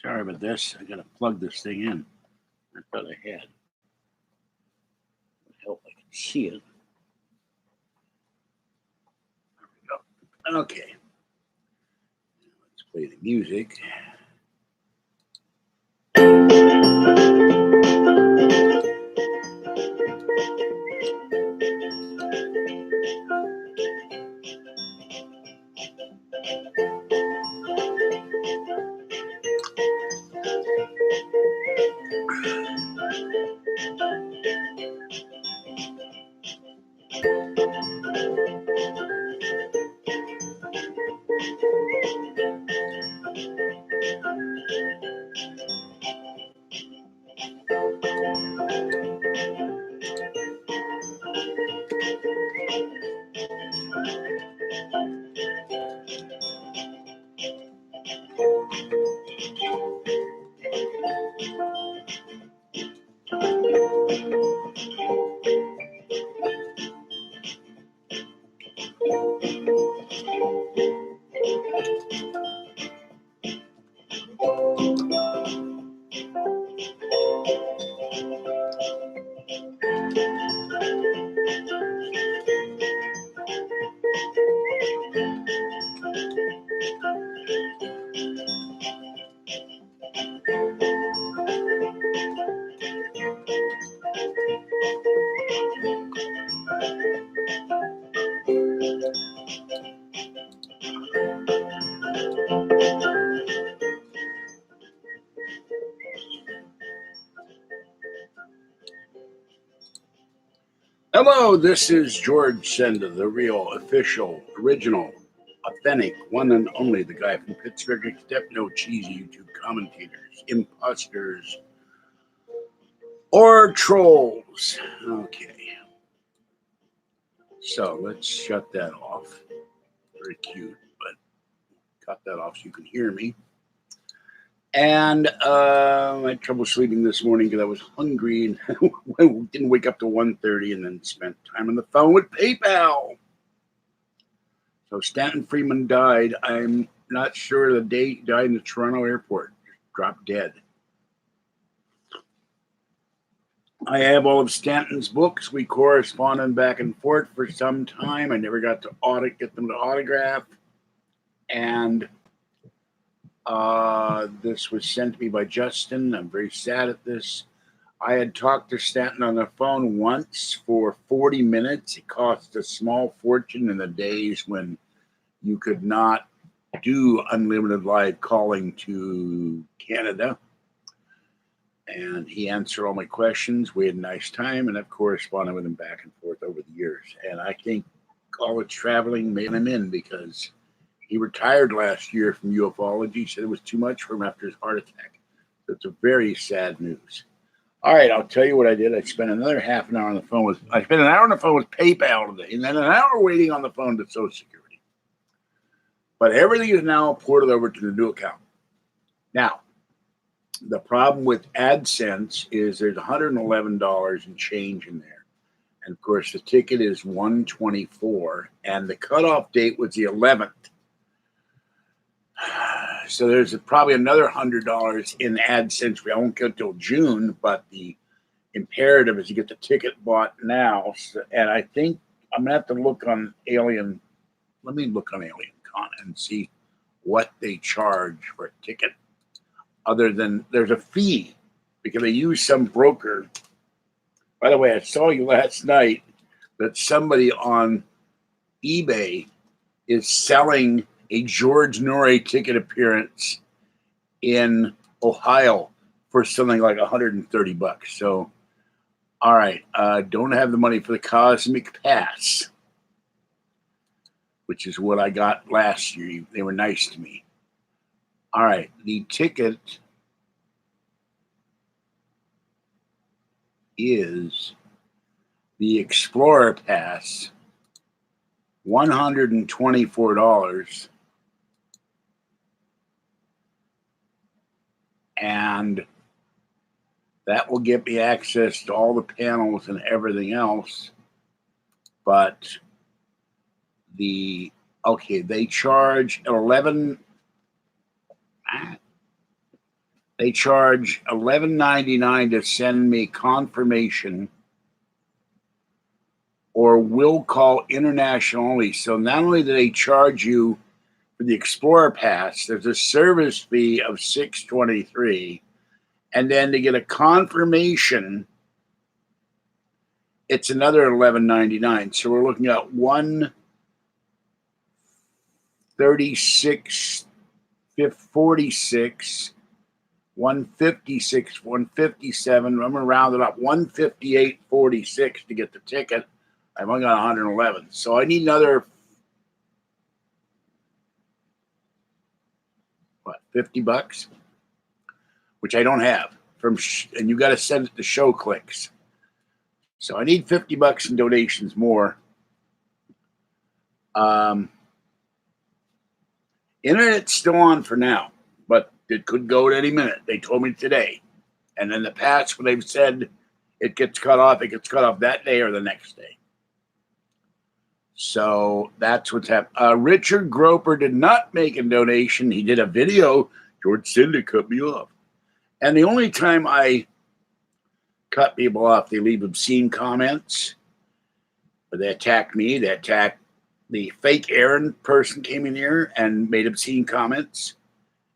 Sorry about this. I got to plug this thing in. I thought I had. I hope I can see it. There we go. Okay. Let's play the music. Hello, this is George Senda, the real, official, original, authentic, one and only, the guy from Pittsburgh, except no cheesy YouTube commentators, imposters, or trolls. Okay. So let's shut that off. Very cute, but cut that off so you can hear me. And I had trouble sleeping this morning because I was hungry and didn't wake up till 1:30 and then spent time on the phone with PayPal. So Stanton Friedman died. I'm not sure the date. He died in the Toronto airport. Dropped dead. I have all of Stanton's books. We corresponded back and forth for some time. I never got to get them to autograph. And this was sent to me by Justin. I'm very sad at this. I had talked to Stanton on the phone once for 40 minutes. It cost a small fortune in the days when you could not do unlimited live calling to Canada. And he answered all my questions. We had a nice time, and I've corresponded with him back and forth over the years. And I think college traveling made him in because he retired last year from ufology. He said it was too much for him after his heart attack. So it's a very sad news. All right, I'll tell you what I did. I spent another half an hour on the phone I spent an hour on the phone with PayPal today, and then an hour waiting on the phone to Social Security. But everything is now ported over to the new account. Now, the problem with Adsense is there's $111 and change in there. And of course, the ticket is $124, and the cutoff date was the 11th. So there's probably another $100 in AdSense. We won't go till June, but the imperative is to get the ticket bought now. And I think I'm going to have to look on Alien. Let me look on Alien Con and see what they charge for a ticket. Other than there's a fee because they use some broker. By the way, I saw you last night that somebody on eBay is selling a George Norrie ticket appearance in Ohio for something like $130. So, all right, don't have the money for the Cosmic Pass, which is what I got last year. They were nice to me. All right, the ticket is the Explorer Pass, $124. And that will get me access to all the panels and everything else. But they charge 11. They charge $11.99 to send me confirmation or will call international only. So not only do they charge you for the Explorer Pass, there's a service fee of $6.23, and then to get a confirmation, it's another $11.99. So we're looking at $136, $46, $156, $157. I'm gonna round it up, $158.46 to get the ticket. I've only got 111, so I need another 50 bucks, which I don't have and you got to send it to Show Clicks. So I need 50 bucks in donations more. Internet's still on for now, but it could go at any minute. They told me today. And in the past, when they've said it gets cut off that day or the next day. So that's what's happening. Richard Groper did not make a donation. He did a video. George Cindy cut me off. And the only time I cut people off, they leave obscene comments. Or they attack me. They attack the fake Aaron person came in here and made obscene comments.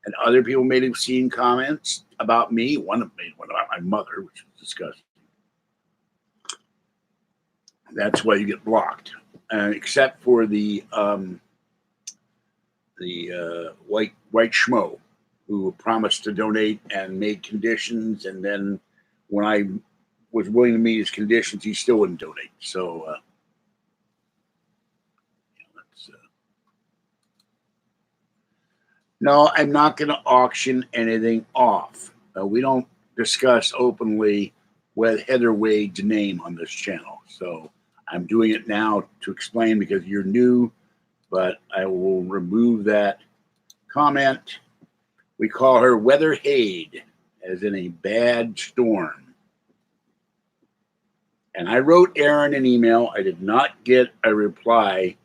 And other people made obscene comments about me. One made one about my mother, which was disgusting. That's why you get blocked. Except for the white schmo who promised to donate and made conditions, and then when I was willing to meet his conditions, he still wouldn't donate. So no, I'm not going to auction anything off. We don't discuss openly with Heather Wade's name on this channel, so I'm doing it now to explain because you're new, but I will remove that comment. We call her Weather Hade, as in a bad storm. And I wrote Aaron an email. I did not get a reply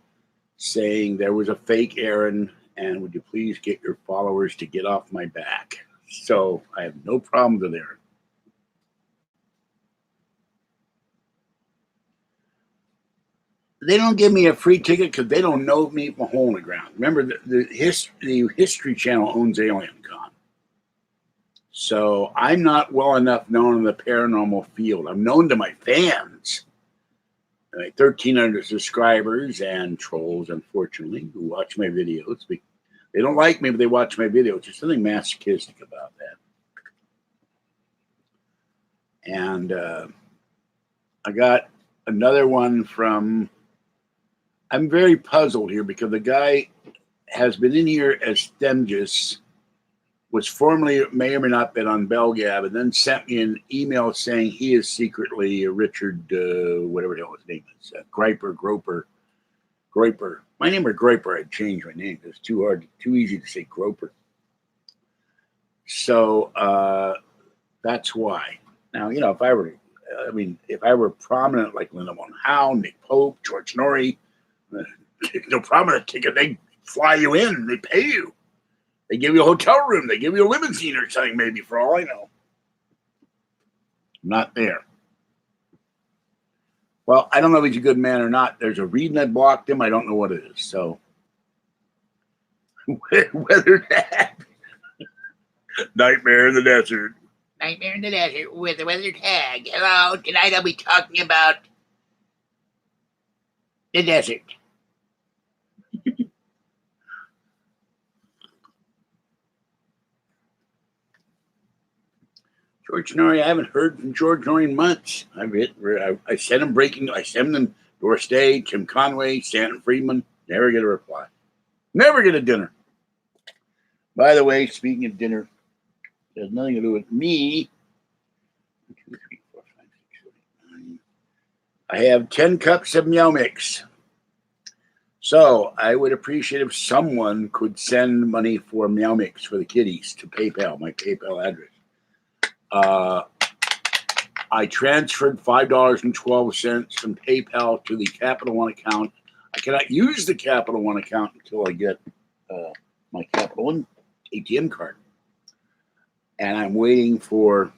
saying there was a fake Aaron, and would you please get your followers to get off my back? So I have no problem with Aaron. They don't give me a free ticket because they don't know me from a hole in the ground. Remember, the History Channel owns AlienCon. So I'm not well enough known in the paranormal field. I'm known to my fans, like 1,300 subscribers and trolls, unfortunately, who watch my videos. They don't like me, but they watch my videos. There's something masochistic about that. And I got another one from... I'm very puzzled here because the guy has been in here as Stemgis, was formerly, may or may not been on Belgab, and then sent me an email saying he is secretly a Richard, whatever the hell his name is, Groper. My name is Groper. I'd change my name. It's too easy to say Groper. So that's why. Now, if I were prominent like Linda Von Howe, Nick Pope, George Norrie, no prominent ticket, they fly you in, they pay you. They give you a hotel room. They give you a limousine or something, maybe, for all I know. I'm not there. Well, I don't know if he's a good man or not. There's a reason I blocked him. I don't know what it is. So, Weather Tag. Nightmare in the Desert. Nightmare in the Desert with the Weather Tag. Hello. Tonight I'll be talking about the desert. George Norrie, I haven't heard from George Norrie in months. I sent him Doris Day, Tim Conway, Stanton, Friedman. Never get a reply. Never get a dinner. By the way, speaking of dinner, it has nothing to do with me. 1, 2, 3, 4, 5, 6, 7, 8, 9. I have 10 cups of Meow Mix. So I would appreciate if someone could send money for Meow Mix for the kitties to PayPal, my PayPal address. I transferred $5.12 from PayPal to the Capital One account. I cannot use the Capital One account until I get my Capital One ATM card. and I'm waiting for.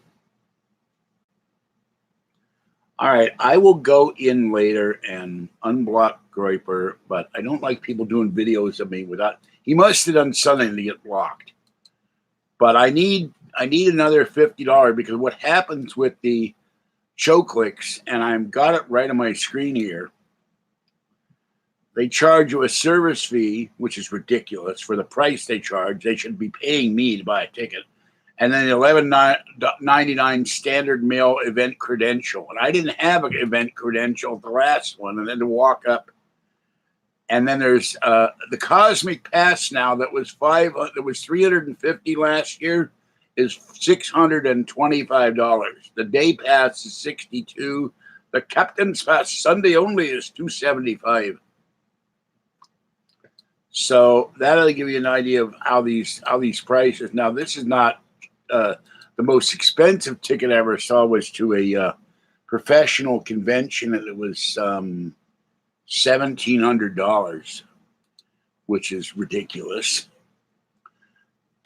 All right, I will go in later and unblock Groiper, but I don't like people doing videos of me without. He must have done something to get blocked. But I need another $50 because what happens with the show clicks, and I've got it right on my screen here. They charge you a service fee, which is ridiculous for the price they charge. They should be paying me to buy a ticket. And then the $11.99 standard mail event credential. And I didn't have an event credential at the last one. And then to walk up. And then there's the Cosmic Pass now that was $350 last year is $625. The Day Pass is $62. The Captain's Pass Sunday only is $275. So that'll give you an idea of how these prices. Now, this is not the most expensive ticket I ever saw was to a professional convention, and it was $1,700, which is ridiculous.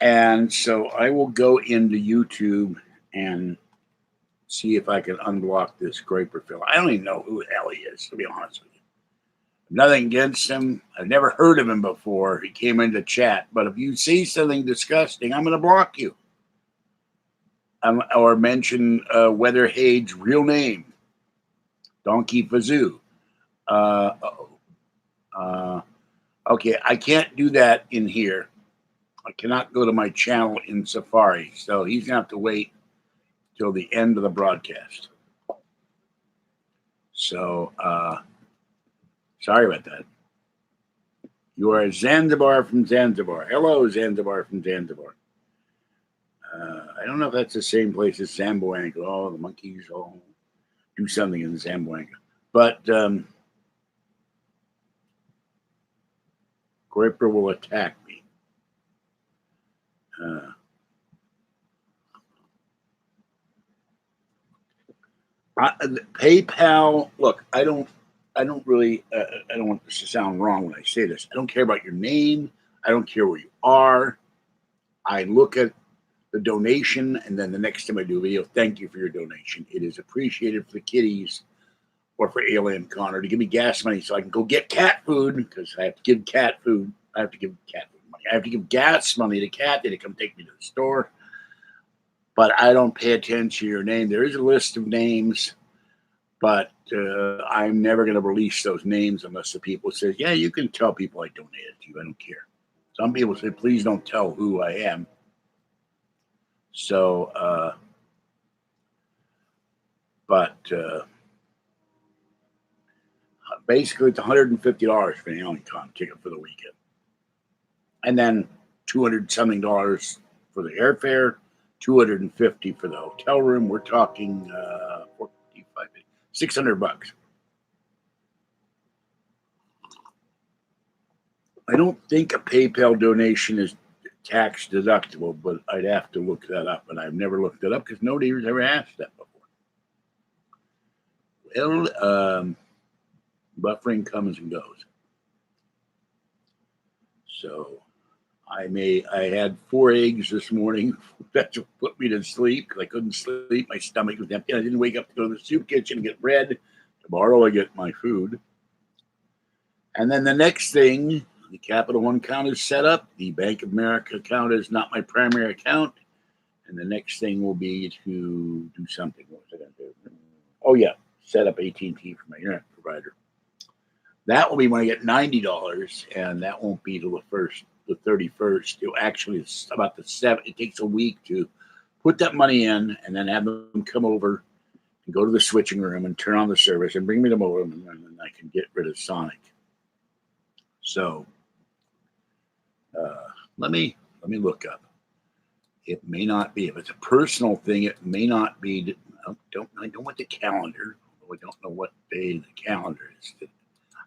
And so I will go into YouTube and see if I can unblock this Groiper fellow. I don't even know who the hell he is, to be honest with you. Nothing against him. I've never heard of him before. He came into chat. But if you see something disgusting, I'm going to block you. Or mention Weather Hade's real name, Donkey Fazoo. Okay, I can't do that in here. I cannot go to my channel in Safari. So he's going to have to wait till the end of the broadcast. So, sorry about that. You are Zanzibar from Zanzibar. Hello, Zanzibar from Zanzibar. I don't know if that's the same place as Zamboanga. Oh, the monkeys all do something in Zamboanga. But Groiper will attack me. PayPal. Look, I don't really. I don't want this to sound wrong when I say this. I don't care about your name. I don't care where you are. I look at the donation, and then the next time I do a video, thank you for your donation. It is appreciated for the kitties or for Alien Connor to give me gas money so I can go get cat food because I have to give cat food. I have to give cat food money. I have to give gas money to Cat to come take me to the store. But I don't pay attention to your name. There is a list of names, but I'm never going to release those names unless the people say, yeah, you can tell people I donated to you. I don't care. Some people say, please don't tell who I am. So, but basically it's $150 for an Alien Con ticket for the weekend. And then $200-something for the airfare, $250 for the hotel room. We're talking $600. I don't think a PayPal donation is tax deductible, but I'd have to look that up, and I've never looked it up because nobody's ever asked that before. Well, buffering comes and goes. So I had 4 eggs this morning. That's what put me to sleep because I couldn't sleep. My stomach was empty. I didn't wake up to go to the soup kitchen and get bread. Tomorrow I get my food. And then the next thing, the Capital One account is set up. The Bank of America account is not my primary account. And the next thing will be to do something. What was I going to do? Oh, yeah. Set up AT&T for my internet provider. That will be when I get $90, and that won't be till the 31st. Actually, it's about the 7th. It takes a week to put that money in and then have them come over and go to the switching room and turn on the service and bring me the modem, and then I can get rid of Sonic. So let me look up. It may not be. If it's a personal thing, it may not be. I don't want the calendar. I don't know what day the calendar is.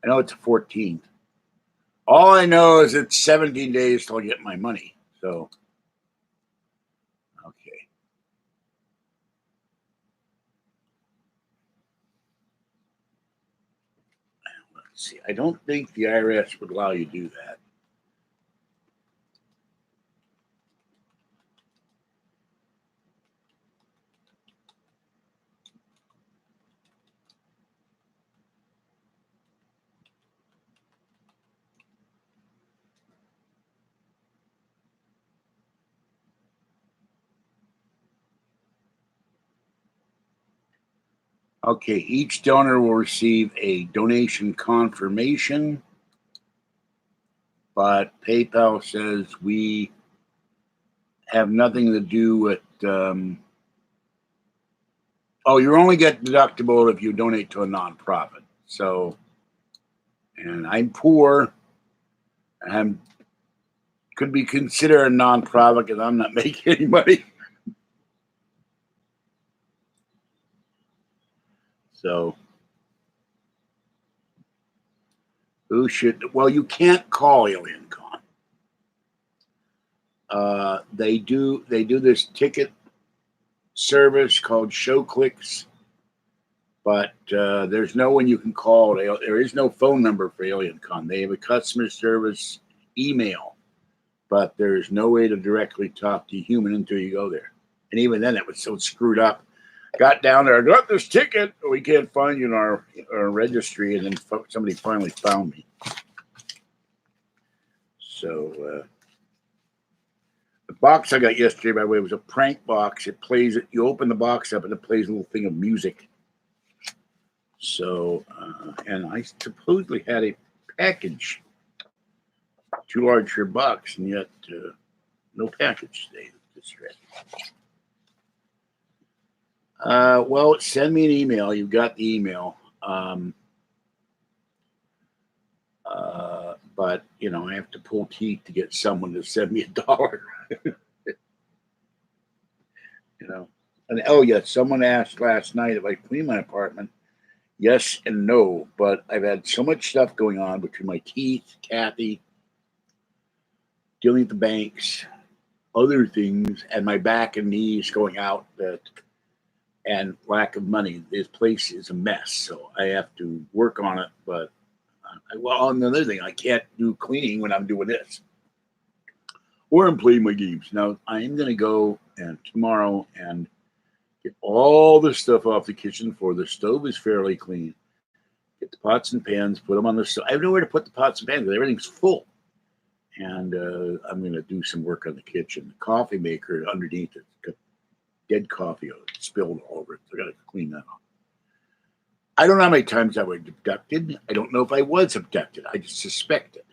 I know it's the 14th. All I know is it's 17 days till I get my money. So, okay. Let's see. I don't think the IRS would allow you to do that. Okay, each donor will receive a donation confirmation, but PayPal says we have nothing to do with. You only get deductible if you donate to a nonprofit. So, and I'm poor. I could be considered a nonprofit because I'm not making any money. So, who should? Well, you can't call Alien Con. They do this ticket service called Show Clicks, but there's no one you can call. There is no phone number for Alien Con. They have a customer service email, but there's no way to directly talk to a human until you go there. And even then, it was so screwed up. Got down there, I got this ticket. We can't find you in our registry, and then somebody finally found me. So the box I got yesterday, by the way, was a prank box. It plays it. You open the box up, and it plays a little thing of music. So, and I supposedly had a package too large for a box, and yet no package today. Well, send me an email. You've got the email. But, I have to pull teeth to get someone to send me $1. And someone asked last night if I clean my apartment. Yes and no, but I've had so much stuff going on between my teeth, Kathy, dealing with the banks, other things, and my back and knees going out and lack of money. This place is a mess, so I have to work on it. But another thing, I can't do cleaning when I'm doing this, or I'm playing my games. Now I am going to go tomorrow and get all the stuff off the kitchen floor. The stove is fairly clean. Get the pots and pans, put them on the stove. I have nowhere to put the pots and pans because everything's full. And I'm going to do some work on the kitchen. The coffee maker underneath it got dead coffee spilled all over it. So I got to clean that off. I don't know how many times I was abducted. I don't know if I was abducted. I just suspect it.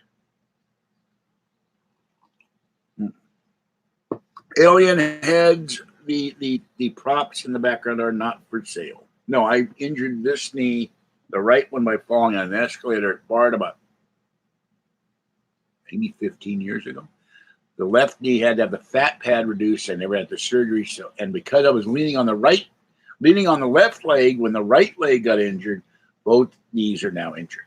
Alien heads, the props in the background are not for sale. No, I injured this knee, the right one, by falling on an escalator at Bard about maybe 15 years ago. The left knee had to have the fat pad reduced. I never had the surgery. So, and because I was leaning on the left leg when the right leg got injured, both knees are now injured.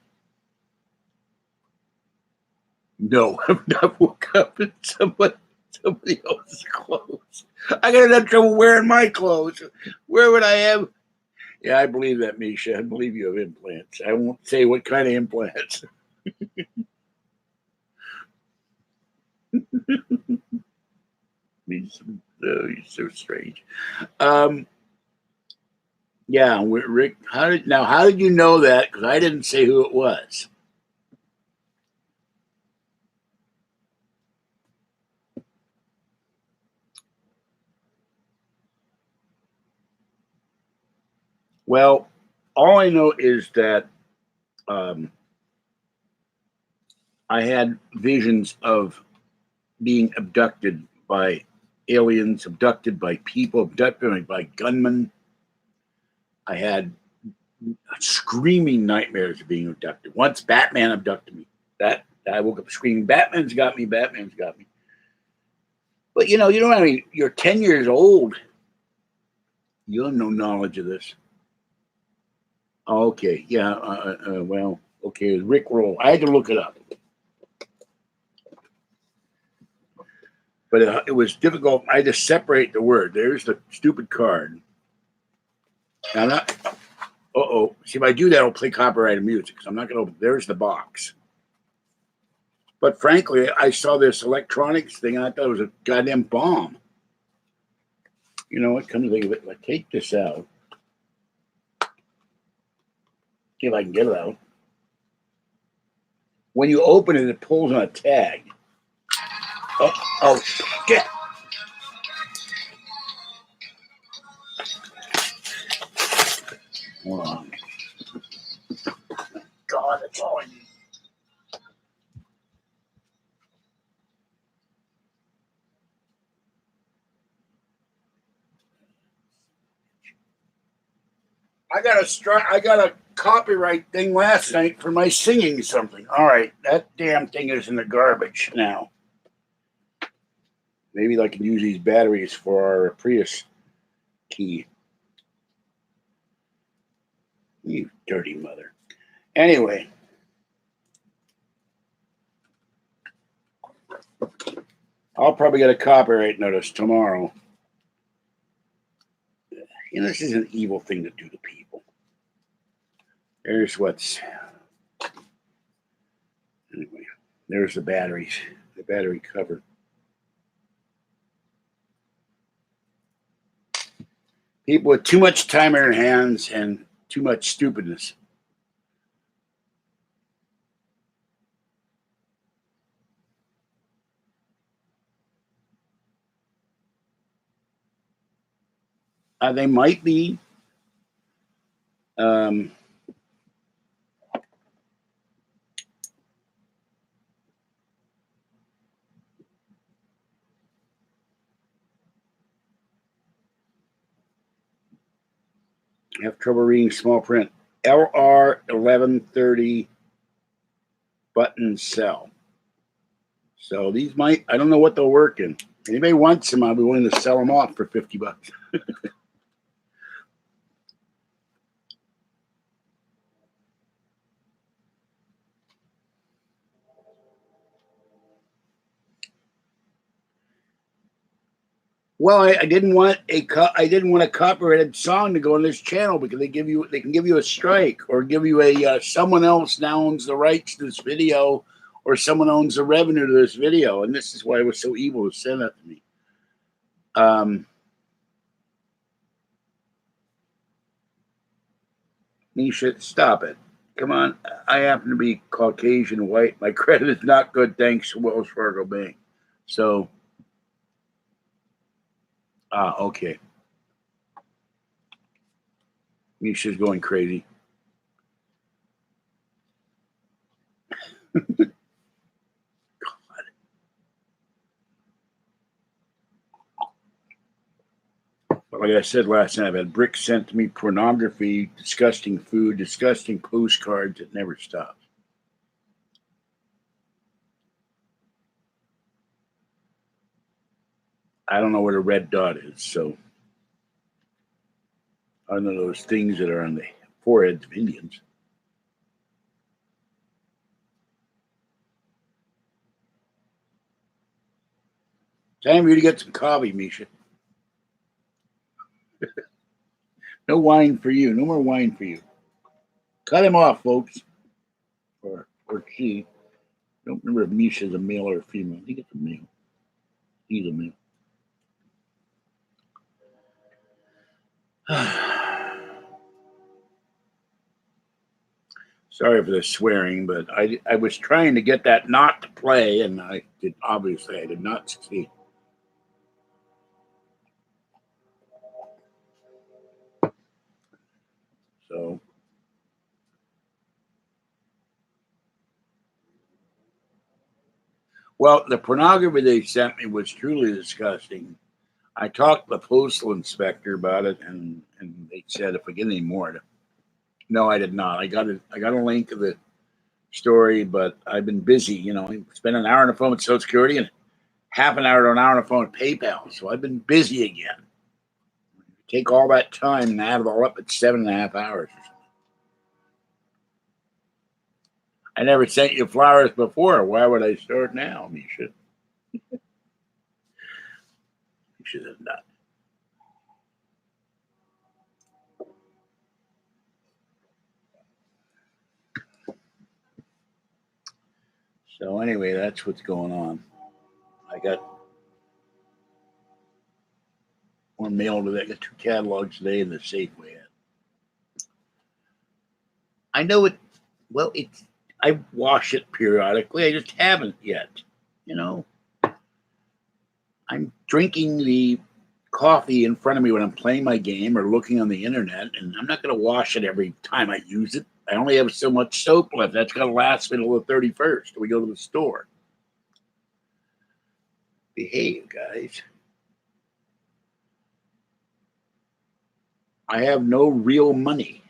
No, I've not woke up in somebody else's clothes. I got enough trouble wearing my clothes. Where would I have? Yeah, I believe that, Misha. I believe you have implants. I won't say what kind of implants. He's so strange. Yeah, Rick. How did you know that? Because I didn't say who it was. Well, all I know is that I had visions of being abducted by aliens, abducted by people, abducted by gunmen. I had screaming nightmares of being abducted. Once Batman abducted me. That I woke up screaming, Batman's got me, Batman's got me. But you don't have any, you're 10 years old. You have no knowledge of this. Okay, yeah, well, okay, Rick Roll. I had to look it up. But it was difficult. I had to separate the word. There's the stupid card. I'm not. See, if I do that, I'll play copyrighted music. So I'm not going to open. There's the box. But frankly, I saw this electronics thing, and I thought it was a goddamn bomb. You know what? Come to think of it, if I take this out, see if I can get it out. When you open it, it pulls on a tag. Oh, get. Hold on. God, that's all I need. I got a copyright thing last night for my singing something. All right, that damn thing is in the garbage now. Maybe I can use these batteries for our Prius key. You dirty mother. Anyway. I'll probably get a copyright notice tomorrow. You know, this is an evil thing to do to people. There's what's... Anyway, there's the batteries. The battery cover. People with too much time in their hands and too much stupidness. They might be. I have trouble reading small print. LR 1130 button cell. So these might, I don't know what they'll work in. Anybody wants them, I'll be willing to sell them off for $50. Well, I didn't want a copyrighted song to go on this channel because they can give you a strike or give you a someone else now owns the rights to this video or someone owns the revenue to this video, and this is why it was so evil to send that to me. Nisha, stop it. Come on. I happen to be Caucasian white. My credit is not good thanks to Wells Fargo Bank. So, okay. Nisha's going crazy. God. Like I said last night, I've had bricks sent to me, pornography, disgusting food, disgusting postcards that never stop. I don't know what a red dot is, so I don't know those things that are on the foreheads of Indians. Time for you to get some coffee, Misha. No wine for you. No more wine for you. Cut him off, folks. Or she. I don't remember if Misha's a male or a female. I think it's a male. He's a male. Sorry for the swearing, but I was trying to get that not to play, and I did not succeed. So, well, the pornography they sent me was truly disgusting. I talked to the postal inspector about it, and they said if I get any more, no, I did not. I got a link of the story, but I've been busy. You know, I spent an hour on the phone with Social Security and half an hour to an hour on the phone with PayPal. So I've been busy again. Take all that time and add it all up at 7.5 hours. I never sent you flowers before. Why would I start now, Misha? You should have not. So anyway, that's what's going on. I got one mail today. I got 2 catalogs today in the Safeway. I know it. Well, I wash it periodically. I just haven't yet. You know, I'm drinking the coffee in front of me when I'm playing my game or looking on the internet, and I'm not going to wash it every time I use it. I only have so much soap left. That's going to last me until the 31st. We go to the store. Behave, guys. I have no real money.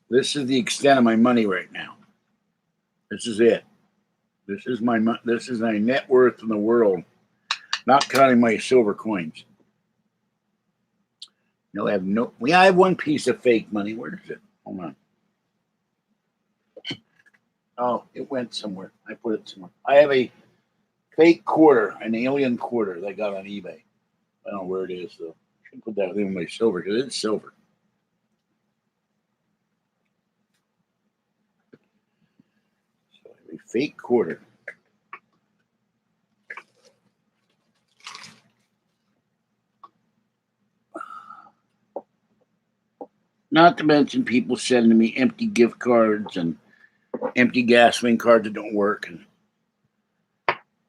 This is the extent of my money right now. This is it. This is my net worth in the world, not counting my silver coins. No, I have one piece of fake money. Where is it? Hold on. Oh, it went somewhere. I put it somewhere. I have a fake quarter, an alien quarter that I got on eBay. I don't know where it is though. I should put that in my silver because it's silver. So I have a fake quarter. Not to mention people sending me empty gift cards and empty gasoline cards that don't work and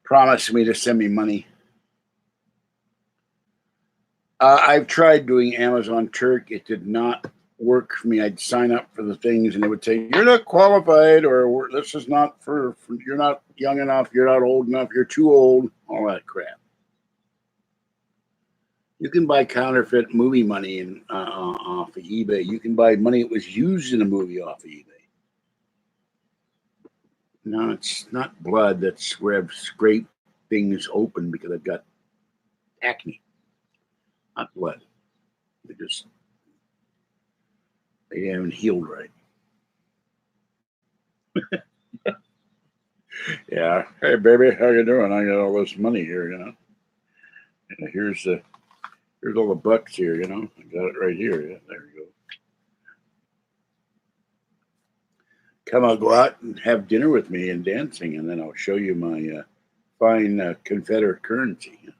promising me to send me money. I've tried doing Amazon Turk. It did not work for me. I'd sign up for the things and they would say, you're not qualified, or this is not for you're not young enough, you're not old enough, you're too old, all that crap. You can buy counterfeit movie money off of eBay. You can buy money that was used in a movie off of eBay. No, it's not blood. That's where I've scraped things open because I've got acne. Not blood. They haven't healed right. Yeah. Hey, baby, how you doing? I got all this money here, you know. And here's all the bucks here, you know. I got it right here. Yeah, there you go. Come on, go out and have dinner with me and dancing, and then I'll show you my fine Confederate currency. You know.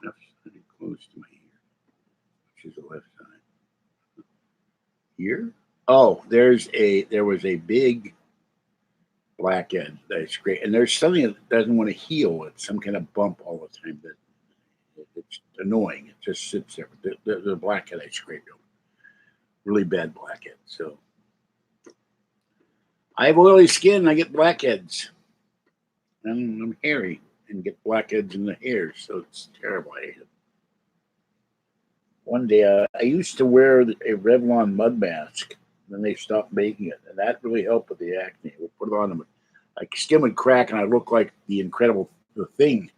That's pretty close to my ear, which is the left side. Here? Oh, there was a big blackhead that's great, and there's something that doesn't want to heal. It's some kind of bump all the time that it's annoying. It just sits there. The blackhead I scraped over, really bad blackhead. So I have oily skin. And I get blackheads, and I'm hairy and get blackheads in the hair. So it's terrible. I hate it. One day, I used to wear a Revlon mud mask. Then they stopped making it, and that really helped with the acne. We put it on them, like skin would crack, and I looked like the Thing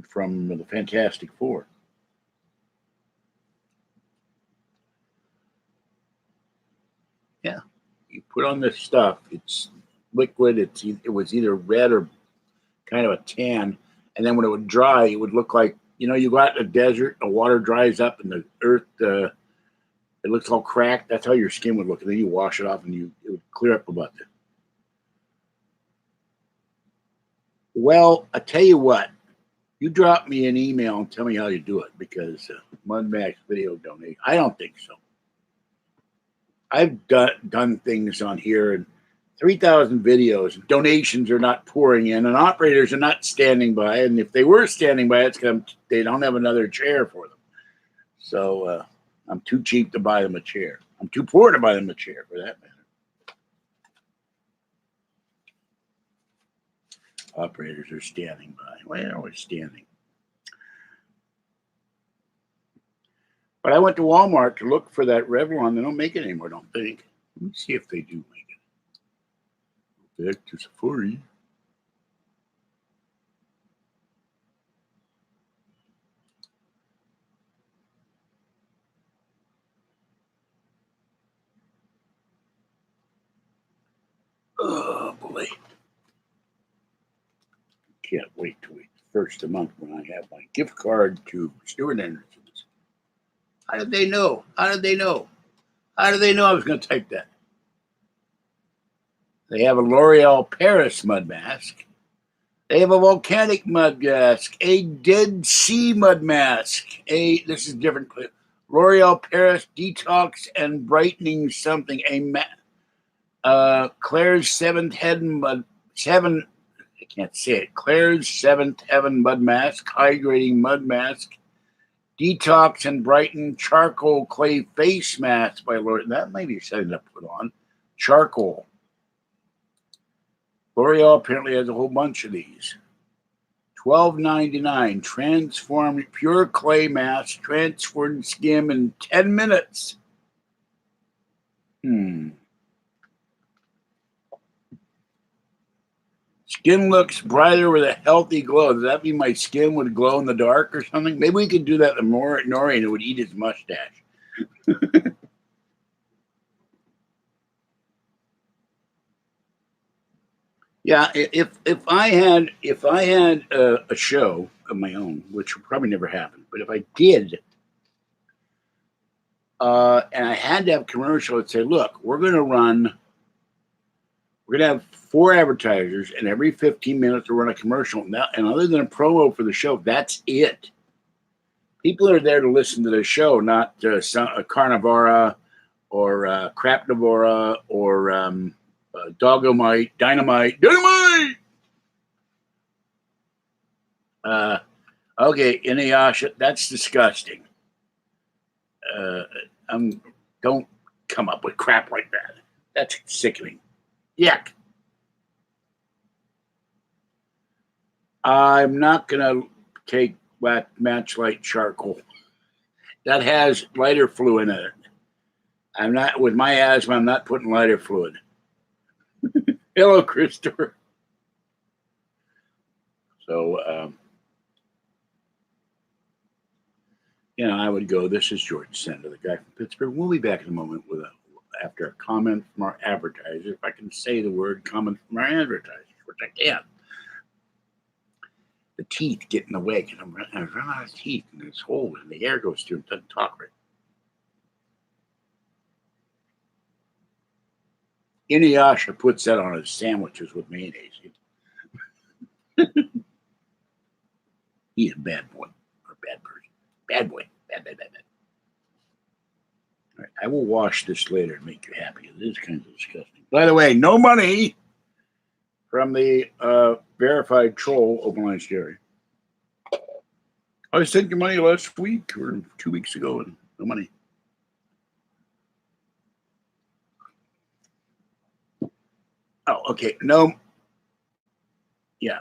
from the Fantastic Four. Yeah, you put on this stuff. It's liquid. It was either red or kind of a tan, and then when it would dry, it would look like you go out in a desert, the water dries up, and the earth. It looks all cracked. That's how your skin would look. And then you wash it off and it would clear up about that. Well, I tell you what, you drop me an email and tell me how you do it because Mudmax video donate. I don't think so. I've done things on here and 3,000 videos. And donations are not pouring in and operators are not standing by. And if they were standing by, it's because they don't have another chair for them. So, I'm too cheap to buy them a chair. I'm too poor to buy them a chair, for that matter. Operators are standing by. Well, they're always standing. But I went to Walmart to look for that Revlon. They don't make it anymore, I don't think. Let me see if they do make it. Back to Safari. Oh, boy. Can't wait till the first of the month when I have my gift card to Stewart Anderson's. How did they know? How did they know? How did they know I was going to type that? They have a L'Oreal Paris mud mask. They have a volcanic mud mask, a Dead Sea mud mask, this is different, L'Oreal Paris detox and brightening something. Claire's seventh heaven mud seven. I can't say it. Claire's seventh heaven mud mask, hydrating mud mask, detox and brighten charcoal clay face mask by L'Oreal. That might be something to put on. Charcoal. L'Oreal apparently has a whole bunch of these. $12.99. Transform pure clay mask, transformed skin in 10 minutes. Skin looks brighter with a healthy glow. Does that mean my skin would glow in the dark or something? Maybe we could do that to Nori and it would eat his mustache. Yeah, if I had a show of my own, which will probably never happen, but if I did, and I had to have a commercial, I'd say, look, we're gonna have 4 advertisers, and every 15 minutes we'll run a commercial. And other than a promo for the show, that's it. People are there to listen to the show, not a Carnivora or Crapnivora or Dynamite. Okay, Inuyasha, that's disgusting. Don't come up with crap like that. That's sickening. Yuck. I'm not gonna take matchlight charcoal. That has lighter fluid in it. I'm not with my asthma. I'm not putting lighter fluid. Hello, Christopher. So, I would go. This is George Sender, the guy from Pittsburgh. We'll be back in a moment after a comment from our advertiser. If I can say the word comment from our advertiser, which I can. The teeth get in the way because I'm running out of teeth, and this hole and the air goes through and doesn't talk right. Inuyasha puts that on his sandwiches with mayonnaise. He's a bad boy or a bad person. Bad boy. Bad. All right, I will wash this later and make you happy. It is kind of disgusting. By the way, no money from the verified troll, Open Lines Jerry. I sent you money last week or 2 weeks ago and no money. Oh, okay. No. Yeah.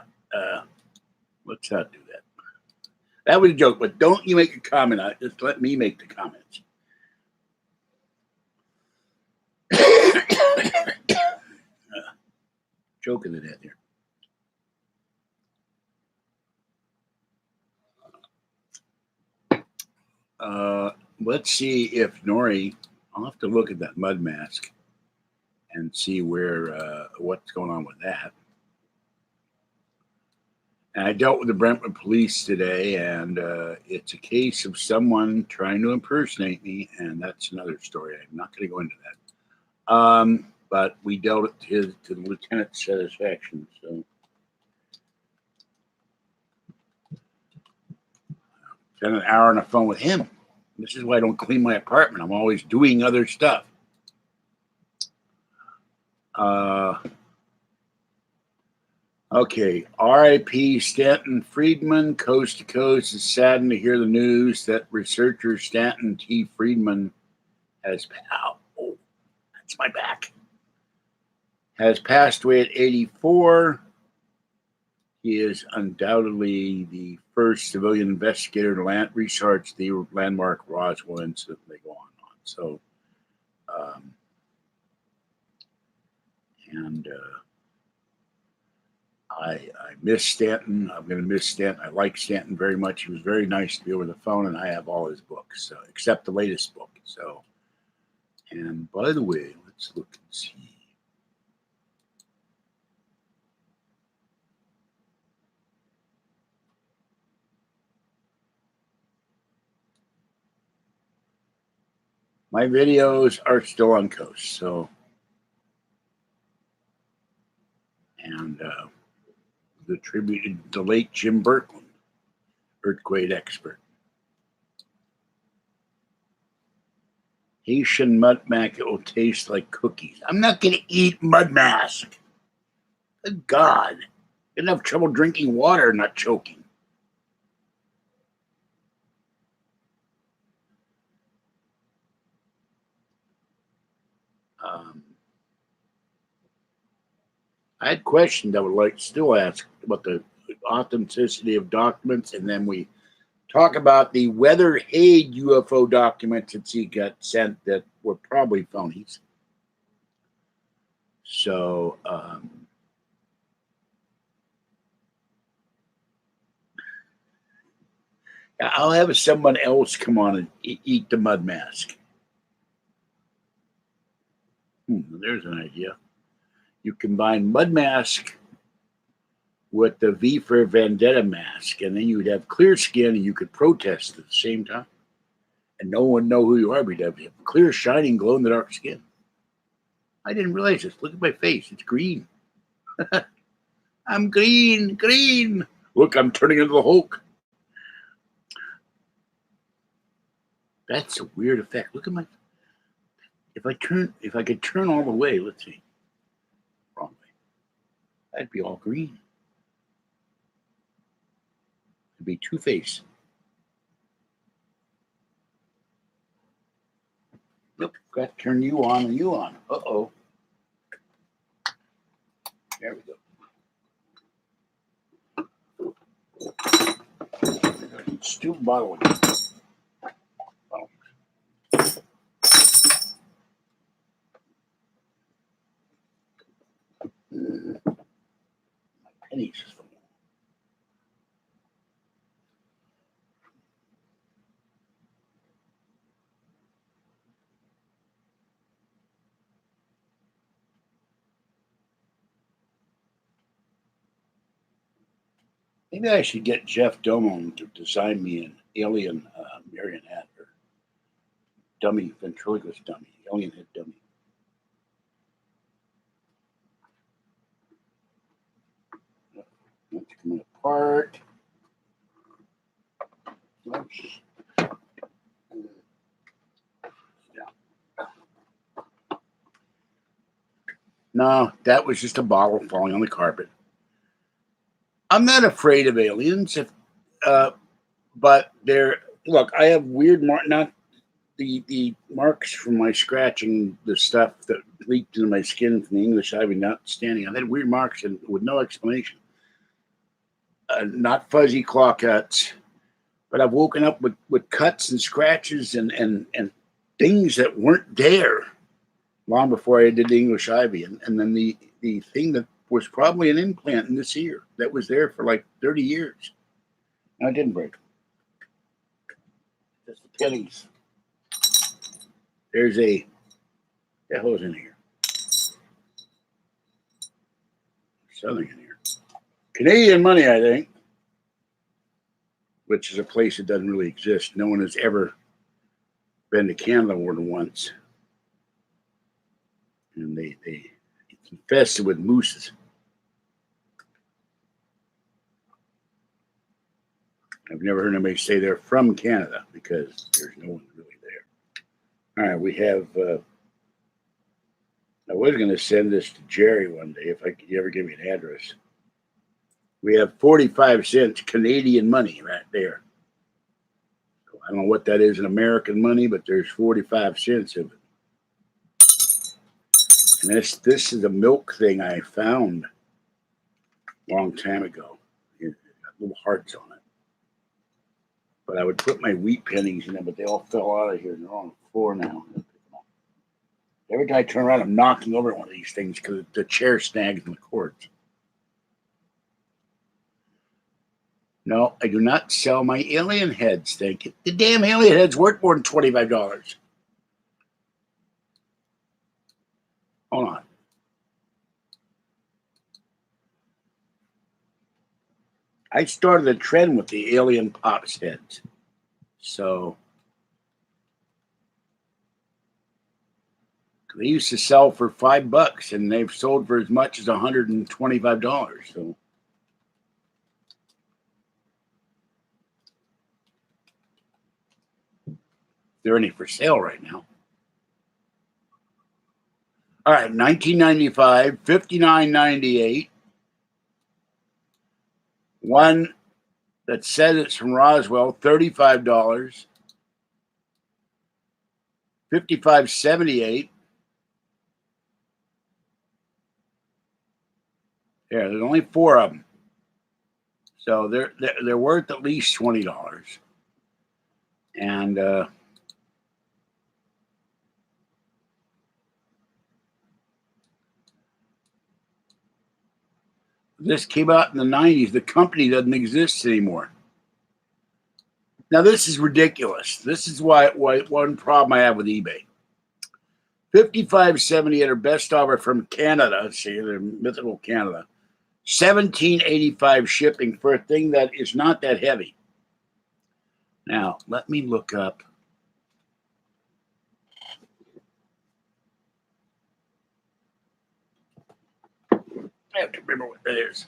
Let's not do that. That was a joke, but don't you make a comment on it. Just let me make the comments. Joking to death here. Let's see if Nori. I'll have to look at that mud mask and see what's going on with that. And I dealt with the Brentwood police today, and it's a case of someone trying to impersonate me, and that's another story. I'm not going to go into that. But we dealt it to the lieutenant's satisfaction. So spent an hour on the phone with him. This is why I don't clean my apartment. I'm always doing other stuff. Okay, R.I.P. Stanton Friedman, coast to coast, is saddened to hear the news that researcher Stanton T. Friedman has that's my back. Has passed away at 84. He is undoubtedly the first civilian investigator to research the landmark Roswell incident they go on. So, I miss Stanton. I'm going to miss Stanton. I like Stanton very much. He was very nice to be over the phone, and I have all his books, except the latest book. So, and by the way, let's look and see. My videos are still on Coast, so, and the tribute to the late Jim Birkland, earthquake expert. Haitian mud mask. It will taste like cookies. I'm not going to eat mud mask. Good God. I have trouble drinking water, not choking. I had questions I would like to still ask about the authenticity of documents, and then we talk about the weather-aid UFO documents that he got sent that were probably phonies. So, I'll have someone else come on and eat the mud mask. There's an idea. You combine mud mask with the V for Vendetta mask, and then you would have clear skin and you could protest at the same time. And no one know who you are, but you have clear, shining, glow-in-the-dark skin. I didn't realize this. Look at my face. It's green. I'm green. Look, I'm turning into the Hulk. That's a weird effect. Look at my... If I could turn all the way, let's see. Wrong way. I'd be all green. It'd be Two-Face. Nope, got to turn you on and you on. Uh-oh. There we go. Stupid bottle again. Oh. My pennies. Maybe I should get Jeff Domon to design me an alien marionette or dummy, ventriloquist dummy, alien head dummy. That's coming apart. Oops. No, that was just a bottle falling on the carpet. I'm not afraid of aliens, but they're look. I have weird not the marks from my scratching, the stuff that leaked into my skin from the English ivy not standing. I've had weird marks and with no explanation. Not fuzzy claw cuts, but I've woken up with cuts and scratches and things that weren't there long before I did the English ivy, and then the thing that was probably an implant in this ear that was there for like 30 years. And I didn't break them. Just the pennies. There's the hell's in here. Something in here. Canadian money, I think. Which is a place that doesn't really exist. No one has ever been to Canada more than once. And it's infested with mooses. I've never heard anybody say they're from Canada because there's no one really there. All right, we have. I was going to send this to Jerry one day if he ever give me an address. We have 45 cents Canadian money right there. So I don't know what that is in American money, but there's 45 cents of it. And this is a milk thing I found a long time ago. It got little hearts on it. But I would put my wheat pennies in them, but they all fell out of here and they're on the floor now. Every time I turn around, I'm knocking over one of these things because the chair snags in the cords. No, I do not sell my alien heads. Thank you. The damn alien head's worth more than $25. Hold on. I started a trend with the alien pops heads. So they used to sell for $5 and they've sold for as much as $125. So they're any for sale right now. All right, 1995, $59.98. One that says it's from Roswell, $35. $55.78. Yeah, there's only 4 of them, so they're worth at least $20. And this came out in the 90s. The company doesn't exist anymore. Now, this is ridiculous. This is why one problem I have with eBay. $55.78 are best offer from Canada. See, they're mythical Canada. $17.85 shipping for a thing that is not that heavy. Now, let me look up. I have to remember what that is.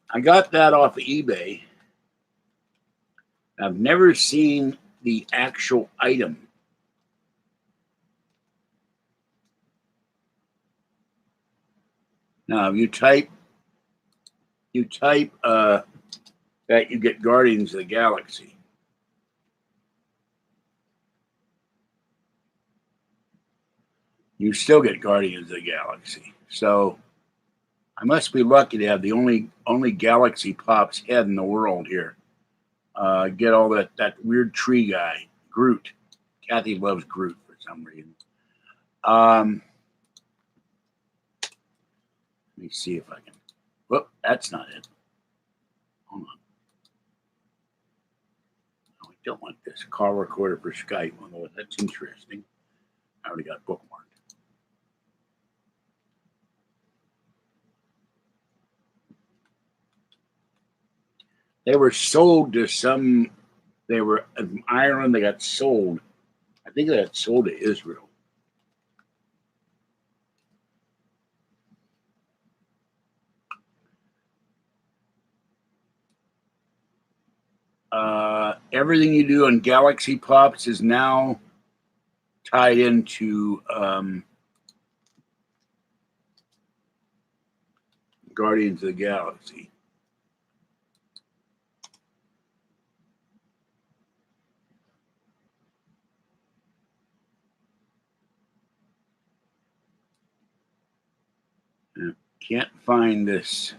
I got that off of eBay. I've never seen the actual item. Now, if you type that, you get Guardians of the Galaxy. You still get Guardians of the Galaxy. So I must be lucky to have the only Galaxy Pops head in the world here. Get all that weird tree guy, Groot. Kathy loves Groot for some reason. Let me see if I can. Whoop, that's not it. Hold on. No, I don't want this call recorder for Skype. Although that's interesting. I already got bookmarked. They were sold to some. They were in Ireland. They got sold. I think they got sold to Israel. Everything you do on Galaxy Pops is now tied into Guardians of the Galaxy. I can't find this.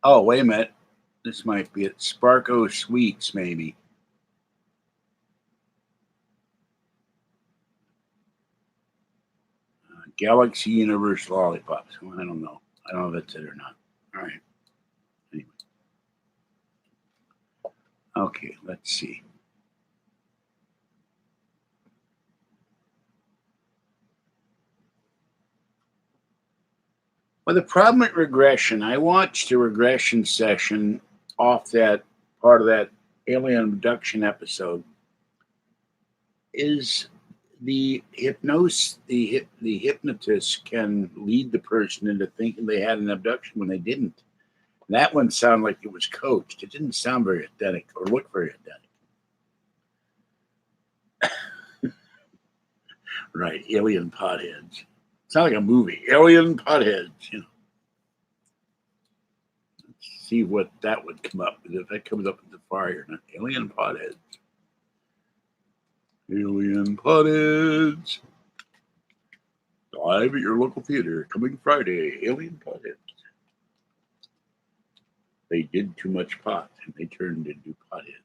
Oh, wait a minute. This might be it. Sparko Sweets, maybe. Galaxy Universe Lollipops. Well, I don't know. I don't know if that's it or not. All right. Anyway. Okay, let's see. Well, the problem with regression, I watched a regression session off that part of that alien abduction episode, is the hypnotist can lead the person into thinking they had an abduction when they didn't. And that one sounded like it was coached. It didn't sound very authentic or look very authentic. Right, alien potheads. Sound like a movie. Alien potheads, you know. Let's see what that would come up with, if that comes up in the fire or not. Alien potheads. Alien potheads. Live at your local theater coming Friday. Alien potheads. They did too much pot and they turned into potheads.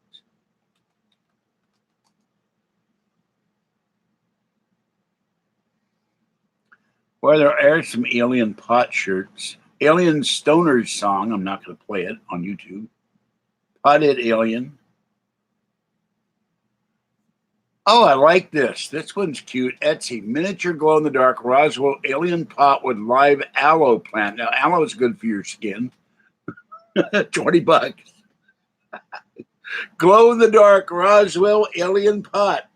Well, there are some alien pot shirts. Alien Stoner's song. I'm not going to play it on YouTube. Pothead alien. Oh, I like this. This one's cute. Etsy. Miniature glow-in-the-dark Roswell alien pot with live aloe plant. Now, aloe is good for your skin. $20. Glow-in-the-dark Roswell alien pot.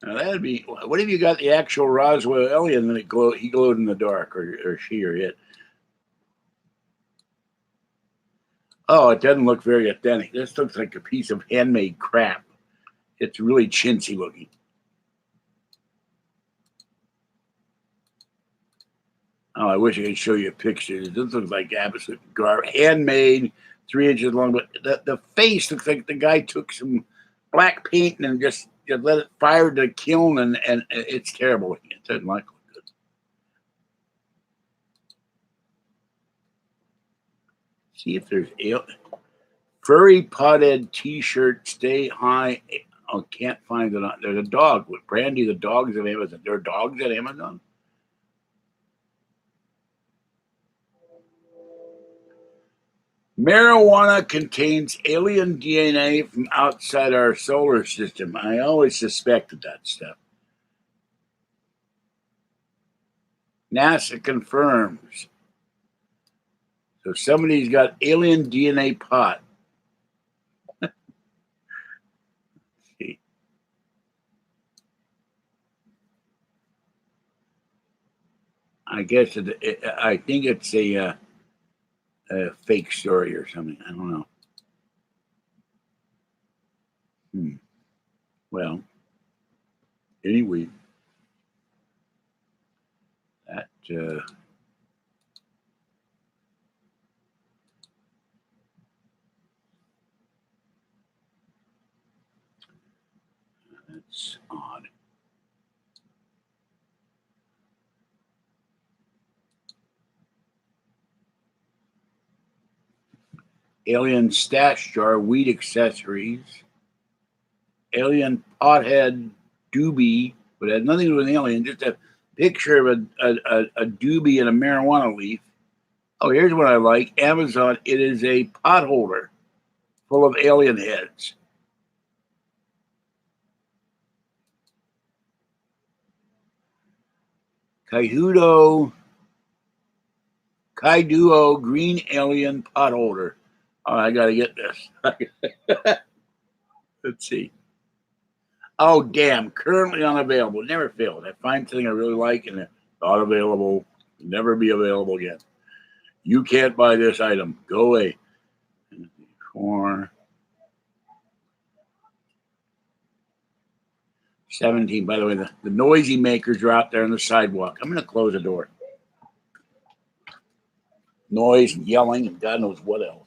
Now, that'd be... What if you got the actual Roswell alien and he glowed in the dark, or she or it? Oh, it doesn't look very authentic. This looks like a piece of handmade crap. It's really chintzy looking. Oh, I wish I could show you a picture. This looks like absolute garbage. Handmade, 3 inches long, but the face looks like the guy took some black paint and just let it fire to the kiln, and it's terrible. It doesn't look good. See if there's furry potted T-shirt. Stay high. Oh, can't find it. There's a dog with Brandy. The dogs at Amazon. There are dogs at Amazon. Marijuana contains alien DNA from outside our solar system. I always suspected that stuff. NASA confirms. So somebody's got alien DNA pot. I guess I think it's a fake story or something. I don't know. Well, anyway, that that's odd. Alien stash jar, weed accessories, alien pothead doobie, but it had nothing to do with an alien, just a picture of a doobie and a marijuana leaf. Oh, here's what I like. Amazon, it is a pot holder full of alien heads. Kaiduo green alien pot holder. Oh, I got to get this. Let's see. Oh, damn. Currently unavailable. Never failed. I find something I really like and it's not available. Never be available again. You can't buy this item. Go away. 4, 17. By the way, the noisy makers are out there on the sidewalk. I'm going to close the door. Noise and yelling and God knows what else.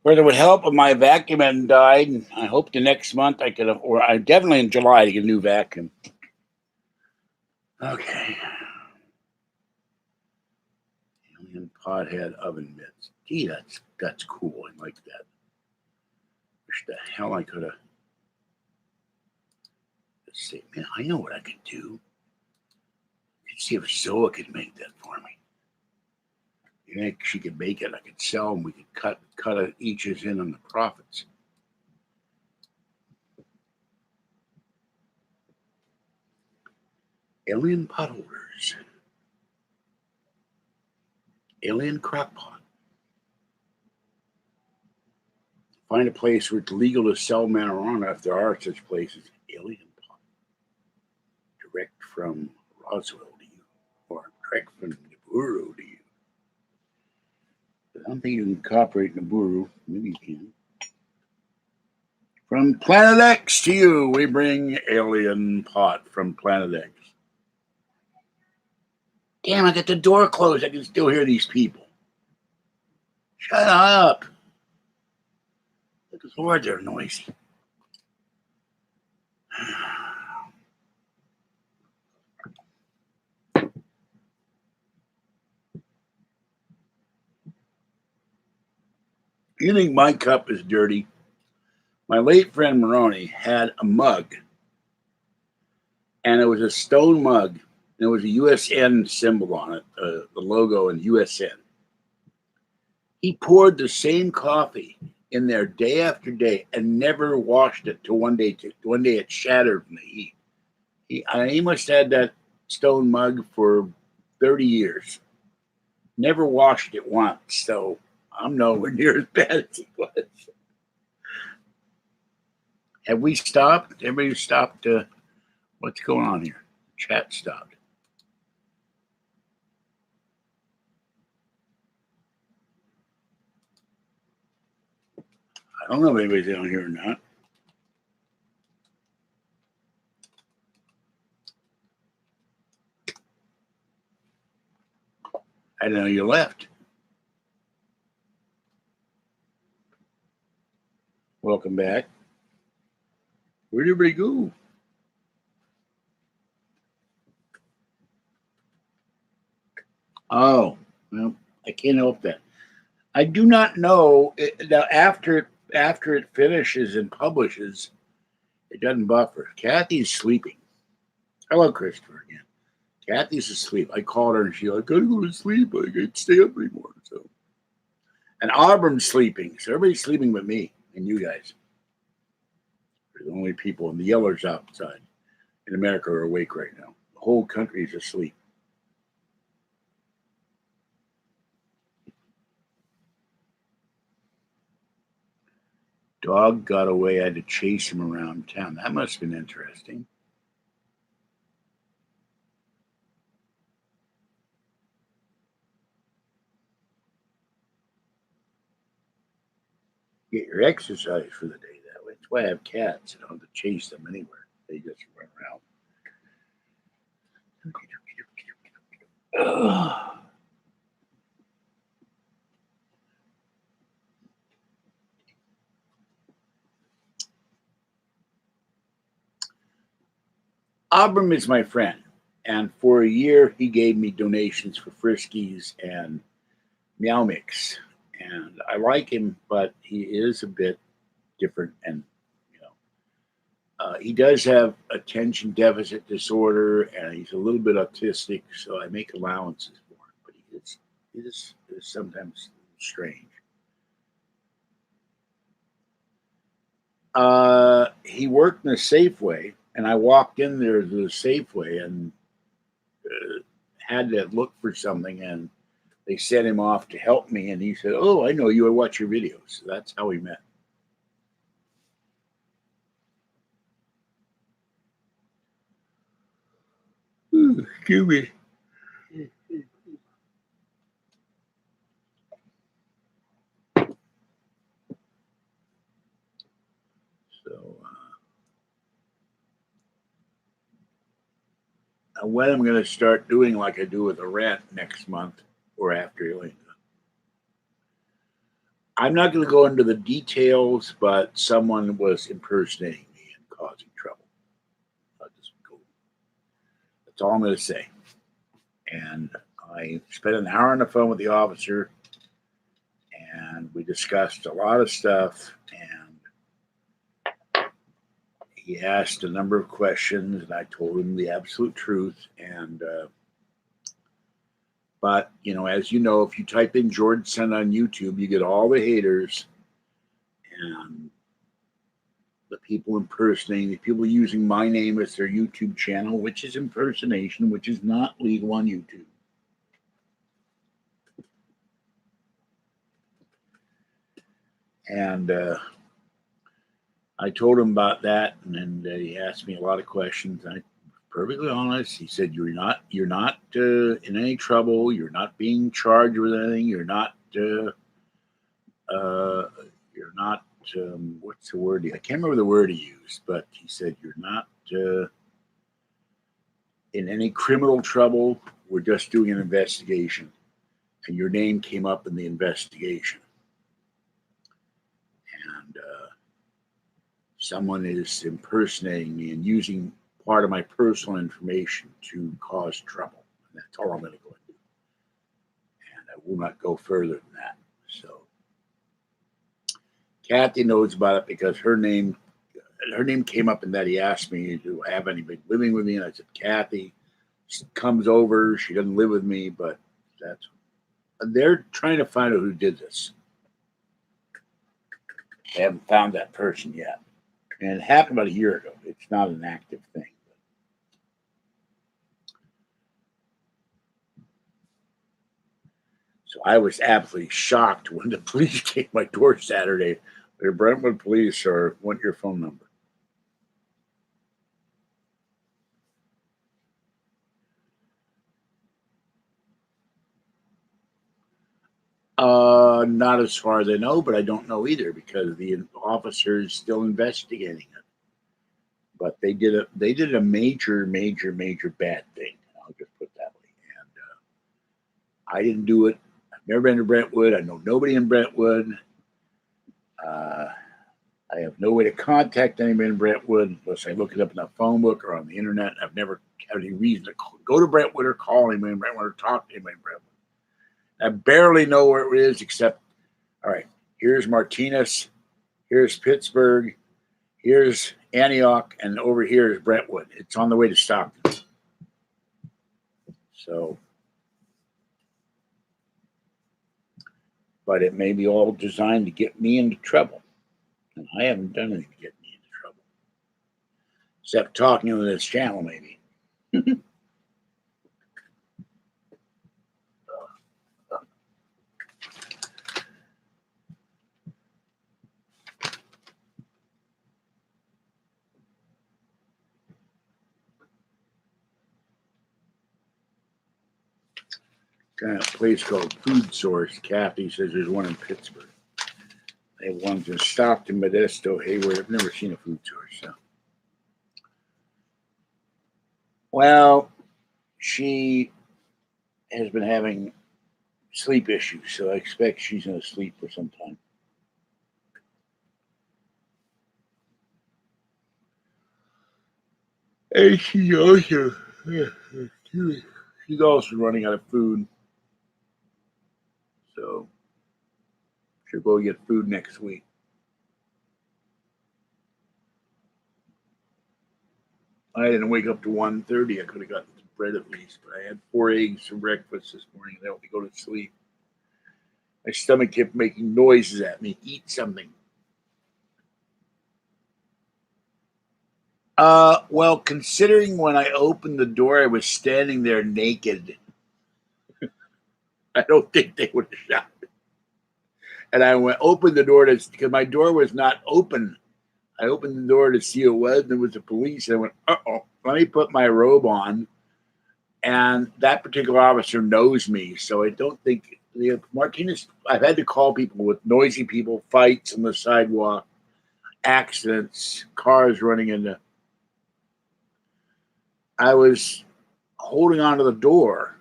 Whether it would help if my vacuum hadn't died. I hope the next month I could have, or I definitely in July to get a new vacuum. Okay. Alien pothead oven mitts. Gee, that's cool. I like that. Wish the hell I could have. Let's see, man. I know what I could do. Let's see if Zoa could make that for me. You think she could make it? I could sell them. We could cut it each in on the profits. Alien pot holders. Alien crock pot. Find a place where it's legal to sell marijuana if there are such places. Alien pot. Direct from Roswell to you, or direct from Naburro to you. But I don't think you can cooperate Naburro. Maybe you can. From Planet X to you, we bring alien pot from Planet X. Damn, I got the door closed. I can still hear these people. Shut up. Good Lord, they're noisy. You think my cup is dirty? My late friend Maroney had a mug, and it was a stone mug, and there was a USN symbol on it, the logo and USN. He poured the same coffee in there day after day and never washed it till one day it shattered from the heat. He must have had that stone mug for 30 years. Never washed it once, so I'm nowhere near as bad as he was. Have we stopped? Everybody stopped? What's going on here? Chat stopped. I don't know if anybody's down here or not. I didn't know you left. Welcome back. Where'd everybody go? Oh, well, I can't help that. I do not know. Now, after it finishes and publishes, it doesn't buffer. Kathy's sleeping. Hello, Christopher again. Kathy's asleep. I called her and she's like, I gotta go to sleep. I can't stay up anymore. So, and Auburn's sleeping. So everybody's sleeping but me and you guys. We're the only people, and the yellers outside in America are awake right now. The whole country is asleep. Dog got away. I had to chase him around town. That must have been interesting. Get your exercise for the day that way. That's why I have cats. I don't have to chase them anywhere. They just run around. Abram is my friend, and for a year he gave me donations for Friskies and Meow Mix, and I like him, but he is a bit different, and you know, he does have attention deficit disorder, and he's a little bit autistic, so I make allowances for him, but he is sometimes strange. He worked in a Safeway, and I walked in there to the Safeway and had to look for something, and they sent him off to help me. And he said, "Oh, I know you. I watch your videos." So that's how we met. Ooh, excuse me. So, when I'm going to start doing like I do with a rent next month or after healing. I'm not going to go into the details, but someone was impersonating me and causing trouble. I'll just go. That's all I'm going to say. And I spent an hour on the phone with the officer, and we discussed a lot of stuff. And he asked a number of questions, and I told him the absolute truth. And but you know, as you know, if you type in George Send on YouTube, you get all the haters and the people impersonating, the people using my name as their YouTube channel, which is impersonation, which is not legal on YouTube. And I told him about that, and then he asked me a lot of questions. I perfectly honest. He said, you're not in any trouble. You're not being charged with anything. You're not. What's the word? I can't remember the word he used, but he said you're not in any criminal trouble. We're just doing an investigation, and your name came up in the investigation, and someone is impersonating me and using part of my personal information to cause trouble. And that's all I'm going to go and do. And I will not go further than that. So Kathy knows about it because her name came up in that he asked me, do I have anybody living with me? And I said, Kathy. She comes over. She doesn't live with me, but they're trying to find out who did this. They haven't found that person yet. And it happened about a year ago. It's not an active thing. So I was absolutely shocked when the police came to my door Saturday. The Brentwood police or want your phone number. Not as far as I know, but I don't know either because the officer is still investigating it. But they did a major, major, major bad thing. I'll just put it that way. And I didn't do it. I've never been to Brentwood. I know nobody in Brentwood. I have no way to contact anybody in Brentwood unless I look it up in the phone book or on the internet. I've never had any reason to go to Brentwood or call anybody in Brentwood or talk to anybody in Brentwood. I barely know where it is except, all right, here's Martinez, here's Pittsburgh, here's Antioch, and over here is Brentwood. It's on the way to Stockton. So, but it may be all designed to get me into trouble. And I haven't done anything to get me into trouble. Except talking on this channel, maybe. Kind of place called Food Source. Kathy says there's one in Pittsburgh. They have ones in Stockton, Modesto, Hayward. I've never seen a Food Source. So. Well, she has been having sleep issues, so I expect she's going to sleep for some time. And she's also running out of food. So she'll go get food next week. I didn't wake up to 1:30. I could have gotten some bread at least, but I had 4 eggs for breakfast this morning. That helped me go to sleep. My stomach kept making noises at me. Eat something. Well, considering when I opened the door, I was standing there naked. I don't think they would have shot me. And I opened the door because my door was not open. I opened the door to see who it was, and it was the police. And I went, uh-oh, let me put my robe on. And that particular officer knows me, so I don't think Martinez. I've had to call people with noisy people, fights on the sidewalk, accidents, cars running into. I was holding onto the door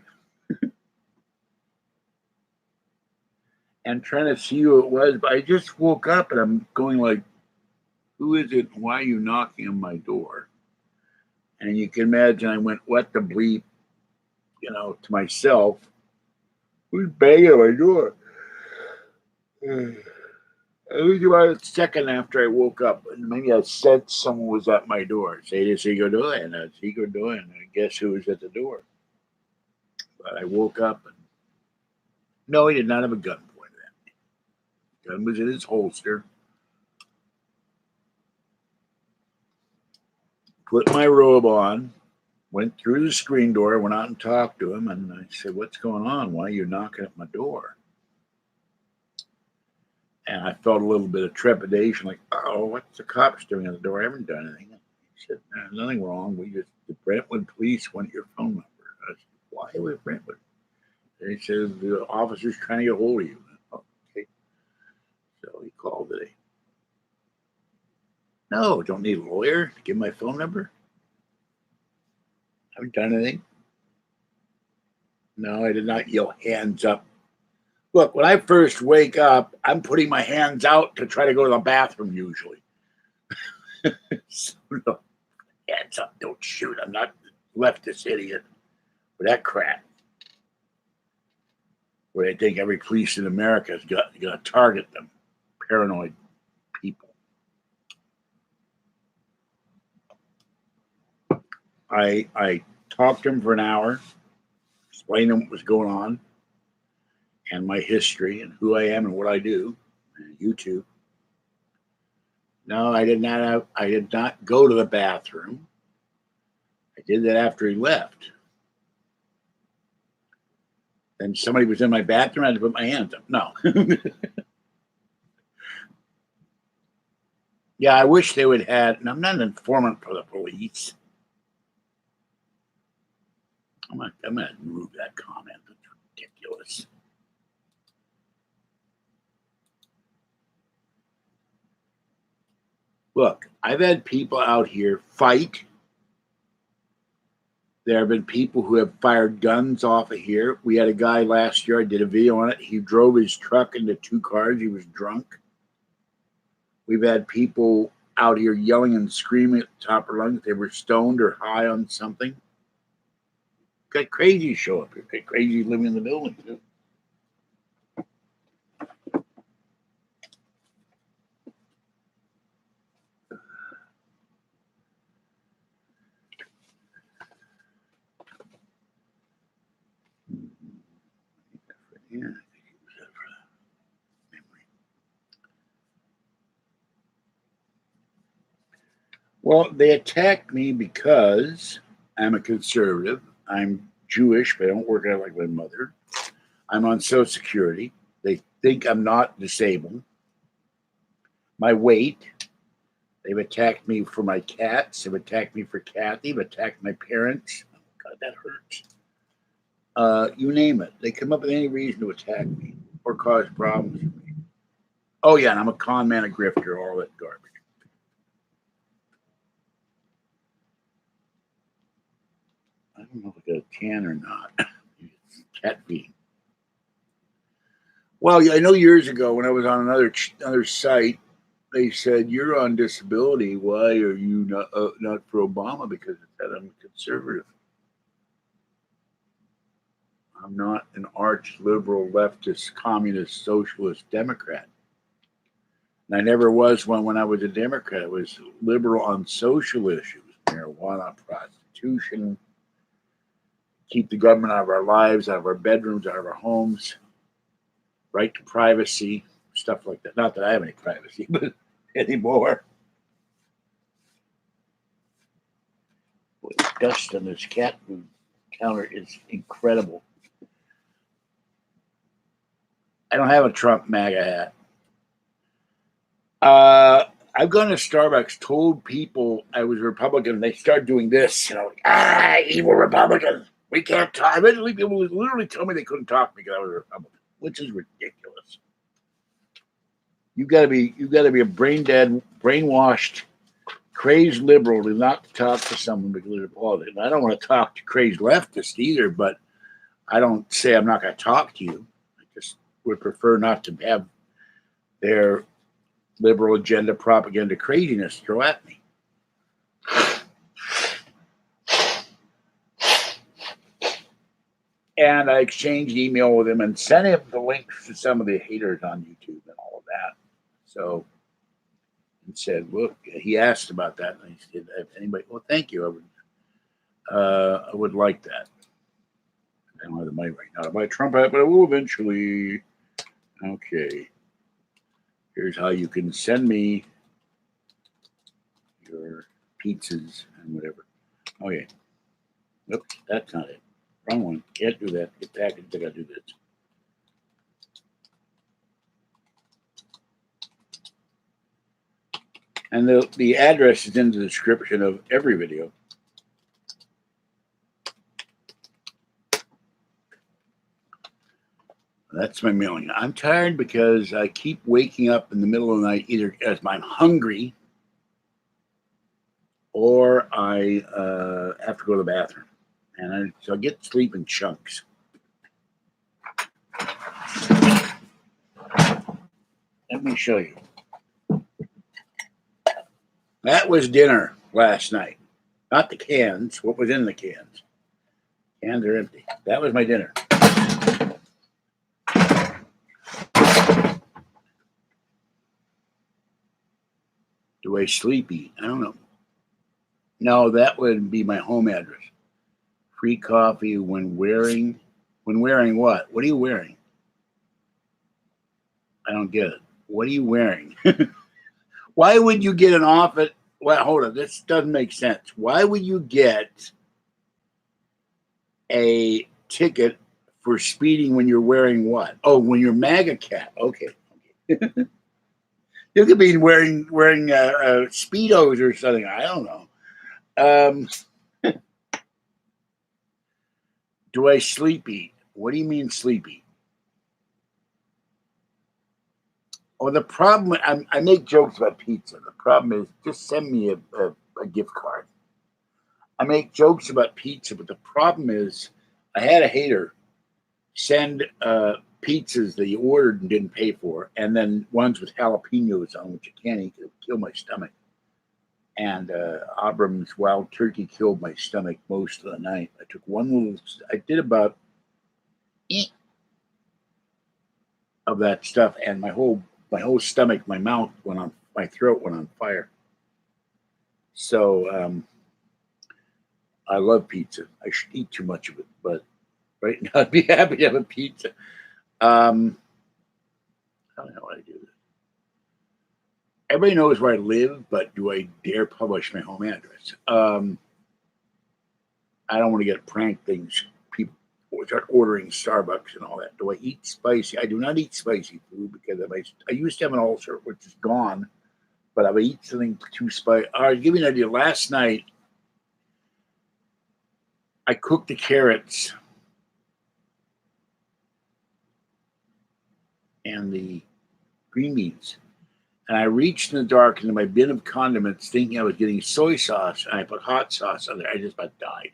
and trying to see who it was, but I just woke up and I'm going like, who is it? Why are you knocking on my door? And you can imagine I went, what the bleep, to myself. Who's banging on my door? It was about a second after I woke up, and maybe I sensed someone was at my door. Say this, Igor doing, and it's Igor doing. And guess who was at the door? But I woke up, and no, he did not have a gun pointed at me. The gun was in his holster. Put my robe on, went through the screen door, went out and talked to him, and I said, "What's going on? Why are you knocking at my door?" And I felt a little bit of trepidation, like, oh, what's the cops doing at the door? I haven't done anything. He said, there's nothing wrong. The Brentwood police want your phone number. I said, why with Brentwood? And he said, the officer's trying to get hold of you. Okay. So he called today. No, don't need a lawyer to give my phone number. Haven't done anything. No, I did not yell hands up. Look, when I first wake up, I'm putting my hands out to try to go to the bathroom usually. So, no, hands up, don't shoot. I'm not leftist idiot for that crap. Where they think every police in America is going to target them. Paranoid people. I talked to him for an hour, explained to him what was going on, and my history and who I am and what I do, and YouTube. No, I did not go to the bathroom. I did that after he left. and somebody was in my bathroom, I had to put my hands up. No. Yeah, I wish they would have. And I'm not an informant for the police. I'm gonna remove that comment. It's ridiculous. Look, I've had people out here fight. There have been people who have fired guns off of here. We had a guy last year, I did a video on it. He drove his truck into 2 cars. He was drunk. We've had people out here yelling and screaming at the top of their lungs. They were stoned or high on something. Got crazy show up here. Got crazy living in the building, too. Yeah, I think it was that for memory. Well, they attacked me because I'm a conservative. I'm Jewish, but I don't work out like my mother. I'm on Social Security. They think I'm not disabled. My weight. They've attacked me for my cats. They've attacked me for Kathy. They've attacked my parents. Oh, God, that hurts. You name it. They come up with any reason to attack me or cause problems for me. Oh, yeah, and I'm a con man, a grifter, all that garbage. I don't know if I got a tan or not. Cat feeding. Well, I know years ago when I was on another site, they said, you're on disability. Why are you not for Obama? Because it said I'm conservative. I'm not an arch liberal, leftist, communist, socialist, Democrat. And I never was one when I was a Democrat. I was liberal on social issues, marijuana, prostitution, keep the government out of our lives, out of our bedrooms, out of our homes, right to privacy, stuff like that. Not that I have any privacy, but anymore. Boy, the dust on this cat food counter is incredible. I don't have a Trump MAGA hat. I've gone to Starbucks, told people I was Republican. They start doing this, evil Republican. We can't talk. People literally told me they couldn't talk because I was a Republican, which is ridiculous. You got to be a brain dead, brainwashed, crazed liberal to not talk to someone because of politics. And I don't want to talk to crazed leftists either, but I don't say I'm not going to talk to you. I just would prefer not to have their liberal agenda, propaganda, craziness throw at me. And I exchanged email with him and sent him the links to some of the haters on YouTube and all of that. So, and said, look, he asked about that, and he said, if anybody, well, thank you. I would like that. I don't have the money right now to buy a Trump hat, but I will eventually. Okay. Here's how you can send me your pizzas and whatever. Oh, yeah. Nope, that's not it. Wrong one. Can't do that. Get packaged. I got to do this. And the address is in the description of every video. That's my mailing. I'm tired because I keep waking up in the middle of the night, either as I'm hungry or I have to go to the bathroom. And so I get sleep in chunks. Let me show you. That was dinner last night. Not the cans. What was in the cans? Cans are empty. That was my dinner. Do I sleep eat? I don't know. No, that would be my home address. Free coffee when wearing what? What are you wearing? I don't get it. What are you wearing? Why would you get an offer? Well, hold on. This doesn't make sense. Why would you get a ticket for speeding when you're wearing what? Oh, when you're MAGA cat. Okay. You could be wearing Speedos or something. I don't know. Do I sleep eat? What do you mean sleep eat? Oh, the problem, I make jokes about pizza. The problem is just send me a gift card. I make jokes about pizza, but the problem is I had a hater send pizzas that he ordered and didn't pay for, and then ones with jalapenos on, which you can't eat. It'll kill my stomach. And Abram's wild turkey killed my stomach most of the night. I took one little, I did about of that stuff, and my whole stomach, my mouth went on, my throat went on fire. So I love pizza. I should eat too much of it, but right now I'd be happy to have a pizza. I don't know how I do this. Everybody knows where I live, but do I dare publish my home address? I don't want to get prank things. People start ordering Starbucks and all that. Do I eat spicy? I do not eat spicy food because I used to have an ulcer, which is gone, but I would eat something too spicy. All right, to give you an idea, last night I cooked the carrots and the green beans. And I reached in the dark into my bin of condiments thinking I was getting soy sauce, and I put hot sauce on there. I just about died.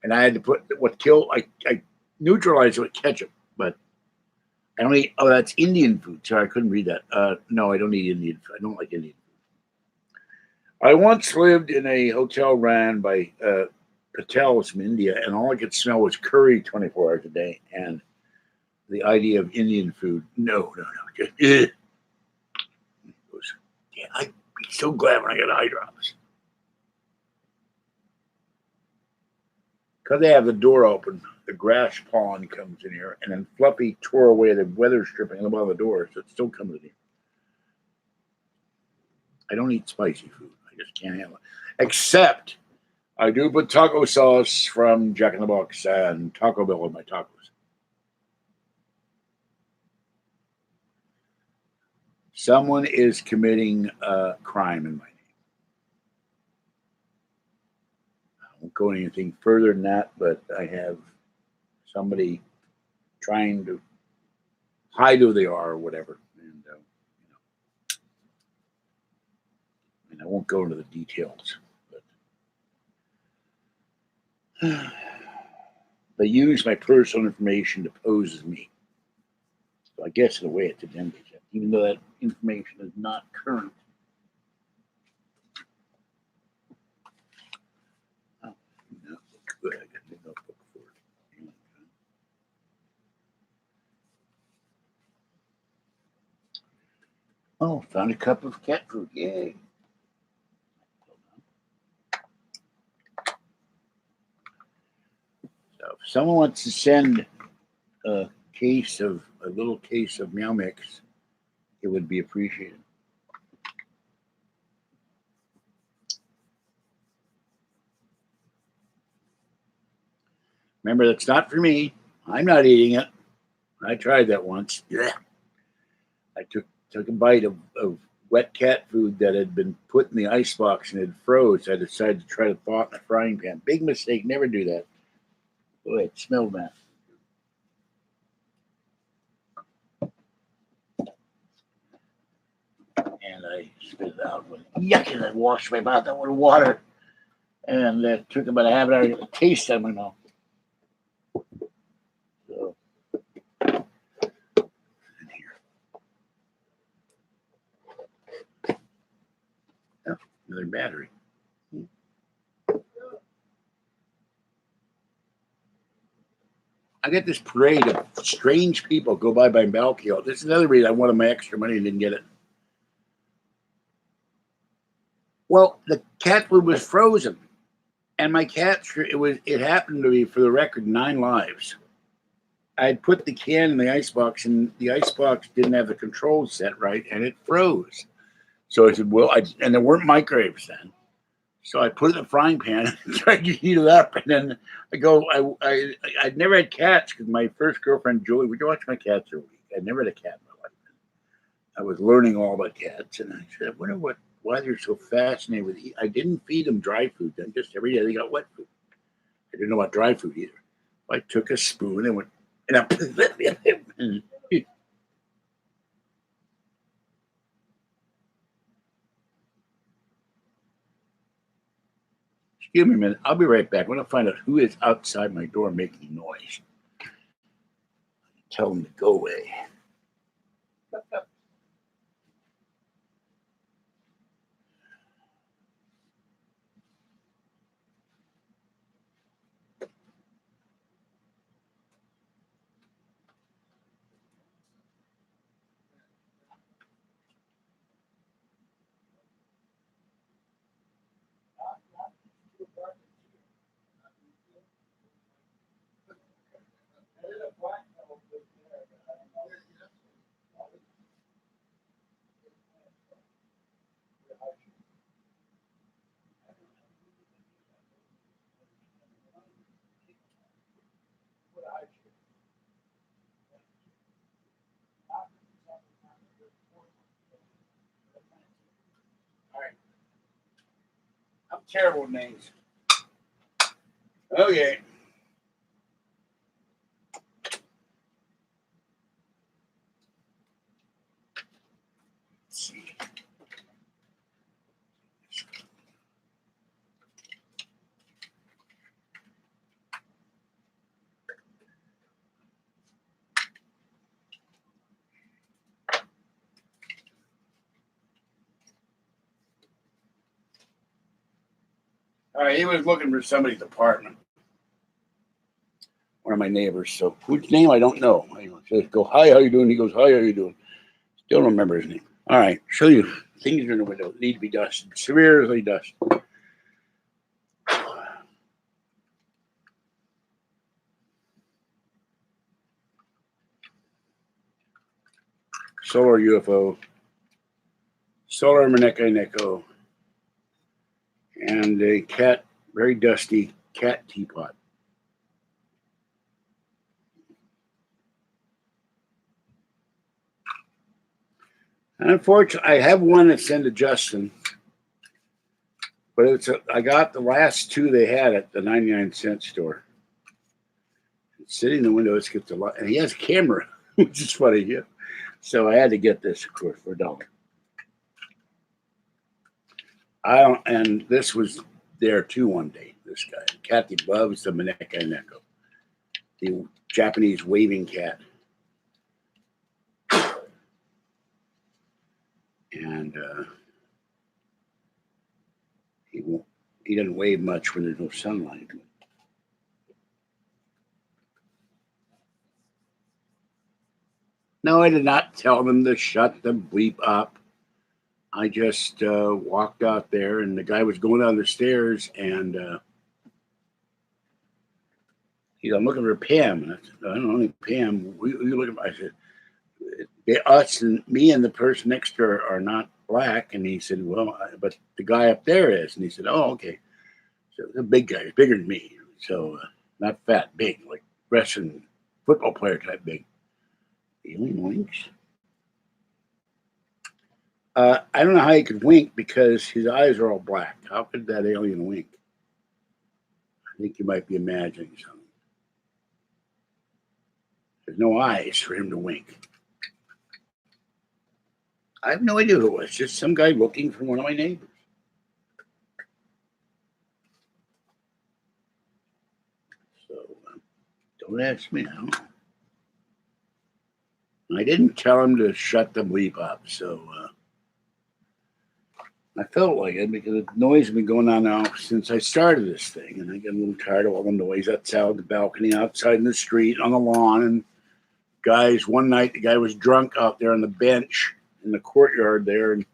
And I had to put I neutralized it with ketchup, but I don't eat, oh, that's Indian food. Sorry, I couldn't read that. No, I don't eat Indian food. I don't like Indian food. I once lived in a hotel ran by Patels from India, and all I could smell was curry 24 hours a day. And the idea of Indian food, no. Just, yeah, I'd be so glad when I got eye drops. Because they have the door open, the grass pollen comes in here, and then Fluffy tore away the weather stripping above the door, so it still comes in here. I don't eat spicy food. I just can't handle it. Except I do put taco sauce from Jack in the Box and Taco Bell in my tacos. Someone is committing a crime in my name. I won't go anything further than that, but I have somebody trying to hide who they are or whatever. And I won't go into the details. But they use my personal information to pose as me. So I guess in a way it's a gender check, even though that information is not current. Oh, no, good. I got the notebook for it. Oh, found a cup of cat food. Yay. So if someone wants to send a little case of Meow Mix, it would be appreciated. Remember, that's not for me. I'm not eating it. I tried that once. Yeah. I took a bite of wet cat food that had been put in the icebox and it froze. I decided to try to thaw it in a frying pan. Big mistake. Never do that. Boy, it smelled bad. And I spit it out. Yuck, and I washed my mouth out with water. And that took about a half an hour to get the taste out of my mouth. So, in here. Oh, another battery. I get this parade of strange people go by my balcony. This is another reason I wanted my extra money and didn't get it. Well, the cat food was frozen, and my cat, it happened to be, for the record, 9 lives. I had put the can in the icebox, and the icebox didn't have the controls set right, and it froze. So I said, well, and there weren't microwaves then. So I put it in the frying pan and tried to heat it up. And then I'd never had cats because my first girlfriend, Julie, would you watch my cats every week? I'd never had a cat in my life. I was learning all about cats. And I said, I wonder why they're so fascinated with I didn't feed them dry food. Then just every day they got wet food. I didn't know about dry food either. I took a spoon and went, and I put it in. Excuse me a minute. I'll be right back. I want to find out who is outside my door making noise. Tell them to go away. All right. I'm terrible with names. Okay. Let's see. All right, he was looking for somebody's apartment. One of my neighbors. So whose name I don't know. I says, go, hi, how you doing? He goes, hi, how you doing? Still don't remember his name. All right, show you things are in the window. Need to be dusted. Severely dusted. Solar UFO. Solar Maneka, and a cat, very dusty cat teapot. And unfortunately, I have one that's into Justin, but I got the last two they had at the 99-cent store. It's sitting in the window, it gets a lot, and he has a camera, which is funny. Yeah. So I had to get this, of course, for $1. And this was there too one day. This guy, Kathy loves the Maneka, the Japanese waving cat. And he doesn't wave much when there's no sunlight. No, I did not tell them to shut the bleep up. I just walked out there, and the guy was going down the stairs, and I'm looking for Pam. And I said, I don't know, Pam. Who you looking for? I said, us and me and the person next to her are not black. And he said, well, but the guy up there is. And he said, oh, okay. So the big guy, bigger than me. So not fat, big, like wrestling football player type big. Alien winks. I don't know how he could wink because his eyes are all black. How could that alien wink? I think you might be imagining something. There's no eyes for him to wink. I have no idea who it was. Just some guy looking for one of my neighbors. So don't ask me now. I didn't tell him to shut the bleep up. So I felt like it because the noise has been going on now since I started this thing. And I get a little tired of all the noise outside the balcony, outside in the street, on the lawn. And guys, one night the guy was drunk out there on the bench in the courtyard there, and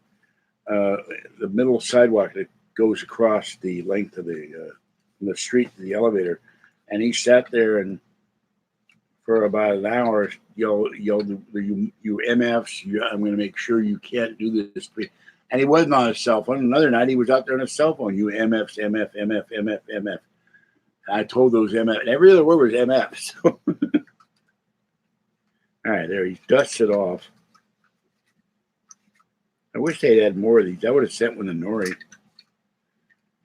the middle sidewalk that goes across the length of the street to the elevator, and he sat there and for about an hour yelled, you MFs, I'm going to make sure you can't do this. And he wasn't on his cell phone. Another night, he was out there on his cell phone. You MFs, MF, MF, MF, MF. And I told those MF, and every other word was MF. So. All right, there, he dusts it off. I wish they'd had more of these. I would have sent one to Nori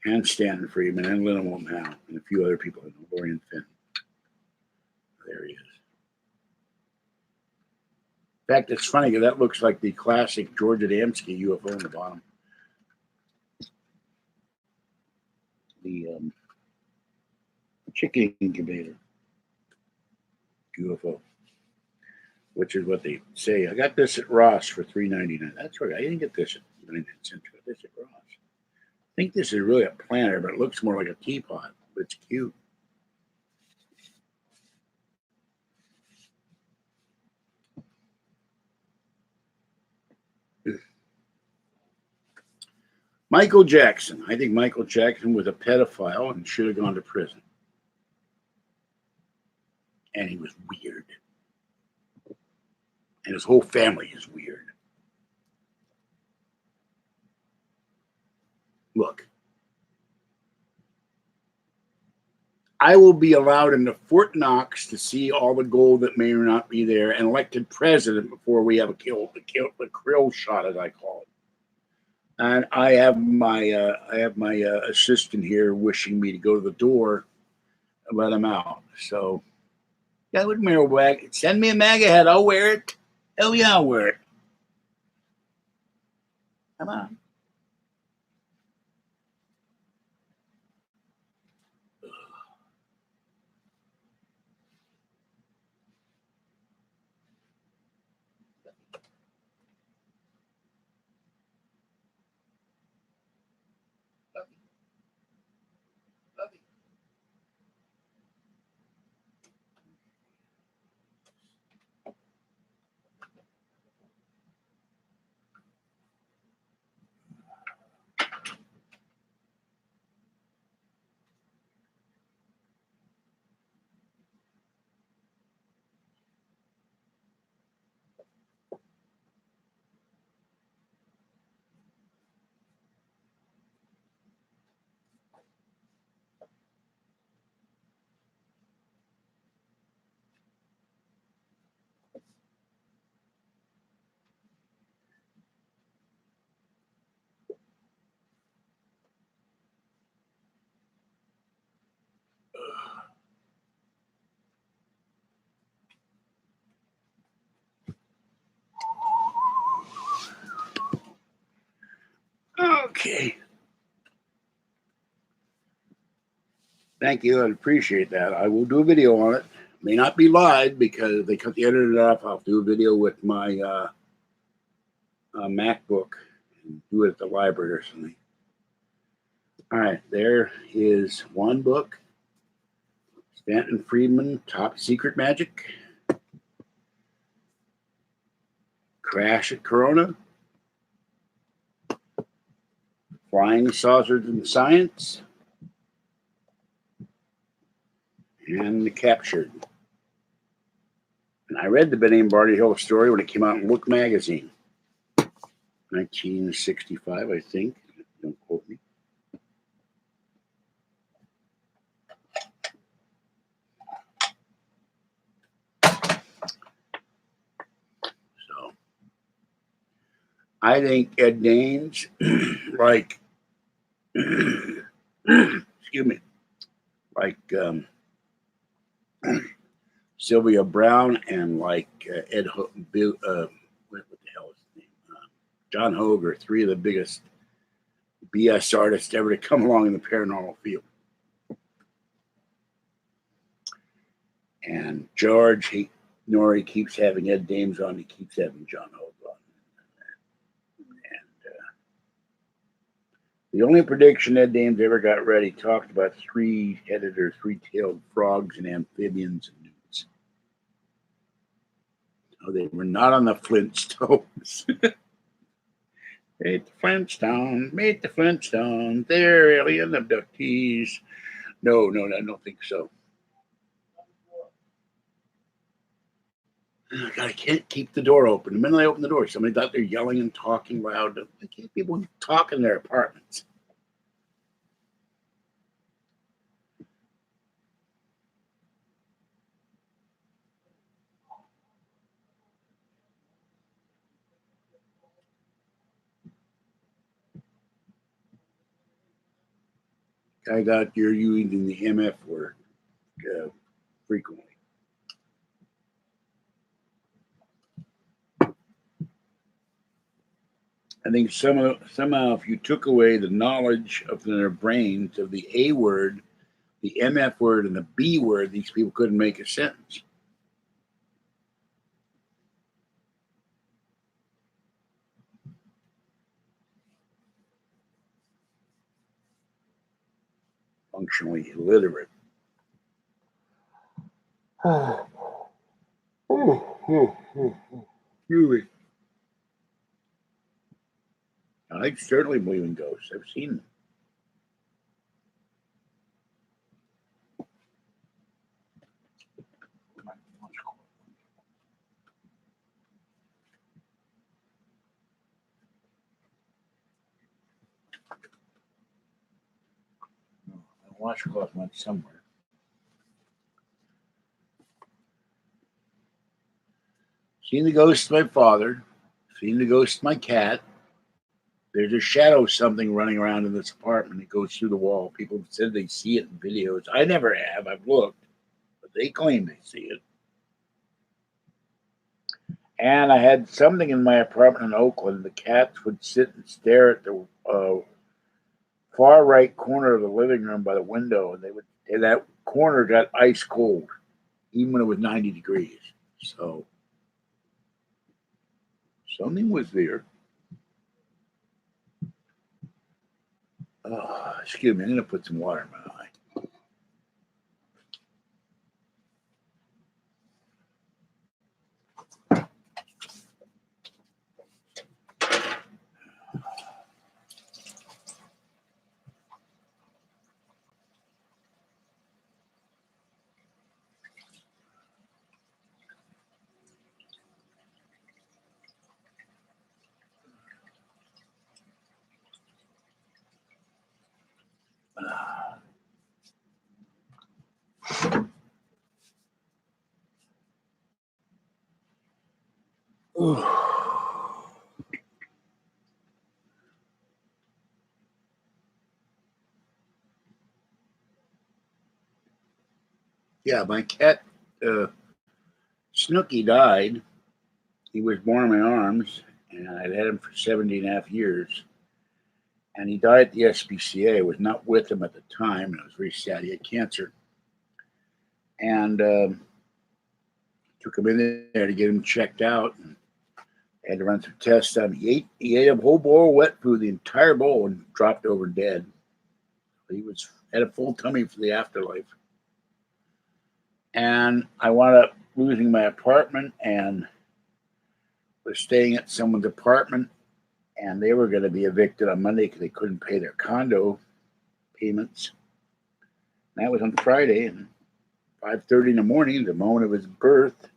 and Stanton Friedman and Linnemal now and a few other people. Lori and Finn. There he is. In fact, it's funny because that looks like the classic George Adamski UFO on the bottom. The chicken incubator UFO, which is what they say. I got this at Ross for $3.99. That's right. I didn't get this at 99 cents. I got this at Ross. I think this is really a planter, but it looks more like a teapot. But it's cute. Michael Jackson. I think Michael Jackson was a pedophile and should have gone to prison. And he was weird. And his whole family is weird. Look, I will be allowed into Fort Knox to see all the gold that may or not be there and elected president before we have the krill shot, as I call it. And I have my assistant here wishing me to go to the door and let him out. So, yeah, with mail bag. Send me a MAGA hat. I'll wear it. Hell yeah, I'll wear it. Come on. Okay. Thank you. I appreciate that. I will do a video on it. May not be live because they cut the editor off. I'll do a video with my MacBook and do it at the library or something. All right. There is one book. Stanton Friedman, Top Secret Magic. Crash at Corona. Flying Saucers in Science. And The Captured. And I read the Benny and Barney Hill story when it came out in Look magazine. 1965, I think. Don't quote me. So, I think Ed Daines, like, excuse me, like Sylvia Brown and like what the hell is his name? John Hogue are three of the biggest BS artists ever to come along in the paranormal field. And Nori keeps having Ed Daines on. He keeps having John Hogue on. And the only prediction Ed Daines ever got right, he talked about three-headed or three-tailed frogs and amphibians and newts. Oh, they were not on the Flintstones. Meet the Flintstones. They're alien abductees. No, I don't think so. I can't keep the door open. The minute I open the door, somebody's out there yelling and talking loud. I can't people talk in their apartments. I got you're using the MF word frequently. I think somehow if you took away the knowledge of their brains of the A word, the MF word, and the B word, these people couldn't make a sentence. Functionally illiterate. Really? I certainly believe in ghosts. I've seen them. Washcloth went somewhere. Seen the ghost of my father. Seen the ghost of my cat. There's a shadow of something running around in this apartment. It goes through the wall. People have said they see it in videos. I never have. I've looked, but they claim they see it. And I had something in my apartment in Oakland. The cats would sit and stare at the far right corner of the living room by the window, and that corner got ice cold, even when it was 90 degrees. So something was there. Oh, excuse me, I'm going to put some water in my eye. Yeah, my cat uh, Snooky died. He was born in my arms, and I'd had him for 17 and a half years. And he died at the SPCA. I was not with him at the time, and it was very sad. He had cancer. And took him in there to get him checked out. And had to run some tests on him. He ate a whole bowl of wet food, the entire bowl, and dropped over dead. He had a full tummy for the afterlife. And I wound up losing my apartment and was staying at someone's apartment, and they were going to be evicted on Monday because they couldn't pay their condo payments. And that was on Friday, and 5:30 in the morning, the moment of his birth,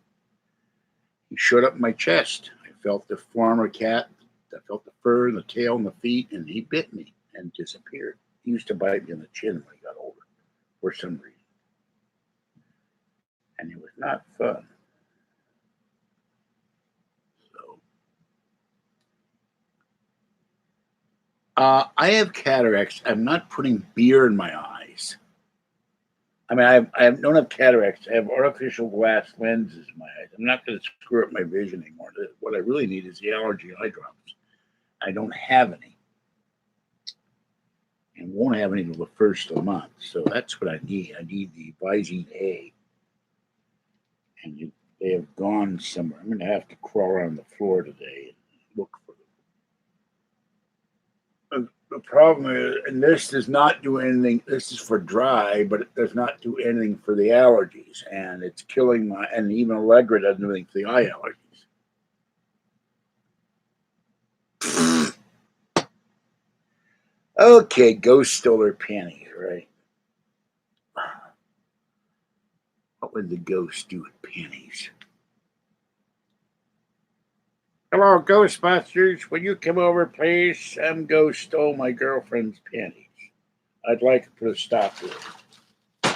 he showed up in my chest. I felt the former cat. I felt the fur and the tail and the feet, and he bit me and disappeared. He used to bite me in the chin when he got older for some reason. And it was not fun. So, I have cataracts. I'm not putting beer in my eyes. I mean, I don't have cataracts. I have artificial glass lenses in my eyes. I'm not going to screw up my vision anymore. What I really need is the allergy eye drops. I don't have any, and won't have any until the first of the month. So that's what I need. I need the Visine A, and they have gone somewhere. I'm going to have to crawl around the floor today and look for them. The problem is, and this does not do anything. This is for dry, but it does not do anything for the allergies, and it's killing my. And even Allegra doesn't do anything for the eye allergies. Okay, ghost stole her panties, right? What would the ghost do with panties? Hello, Ghostbusters. Will you come over, please? Some ghost stole my girlfriend's panties. I'd like to put a stop to it.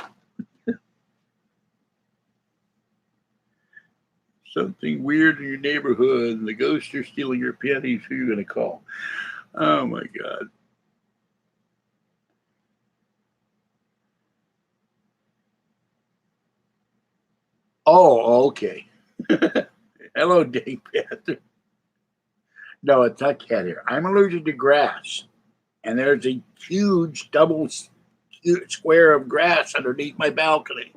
Something weird in your neighborhood, and the ghosts are stealing your panties. Who are you going to call? Oh, my God. Oh, okay. Hello, Dave Panther. No, it's not cat hair. I'm allergic to grass, and there's a huge double square of grass underneath my balcony.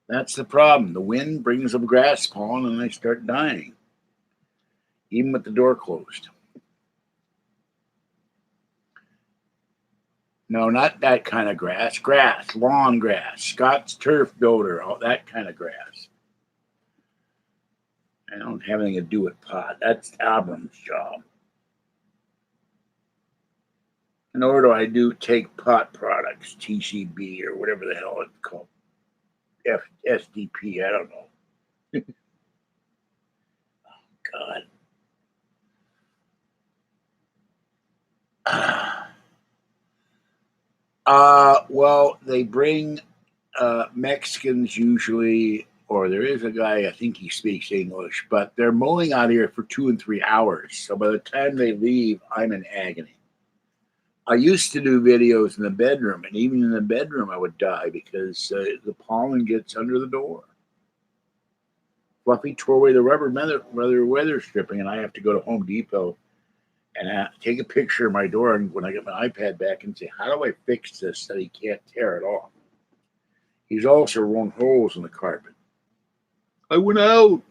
That's the problem. The wind brings up grass pollen, and I start dying, even with the door closed. No, not that kind of grass. Grass, lawn grass, Scott's turf builder, all that kind of grass. I don't have anything to do with pot. That's Abram's job. Nor do I take pot products, TCB or whatever the hell it's called, SDP. I don't know. God. Well, they bring Mexicans usually, or there is a guy, I think he speaks English, but they're mowing out here for 2 and 3 hours. So by the time they leave, I'm in agony. I used to do videos in the bedroom, and even in the bedroom, I would die because the pollen gets under the door. Fluffy tore away the rubber weather stripping, and I have to go to Home Depot and take a picture of my door. And when I get my iPad back, and say, "How do I fix this that he can't tear it off?" He's also run holes in the carpet. I went out.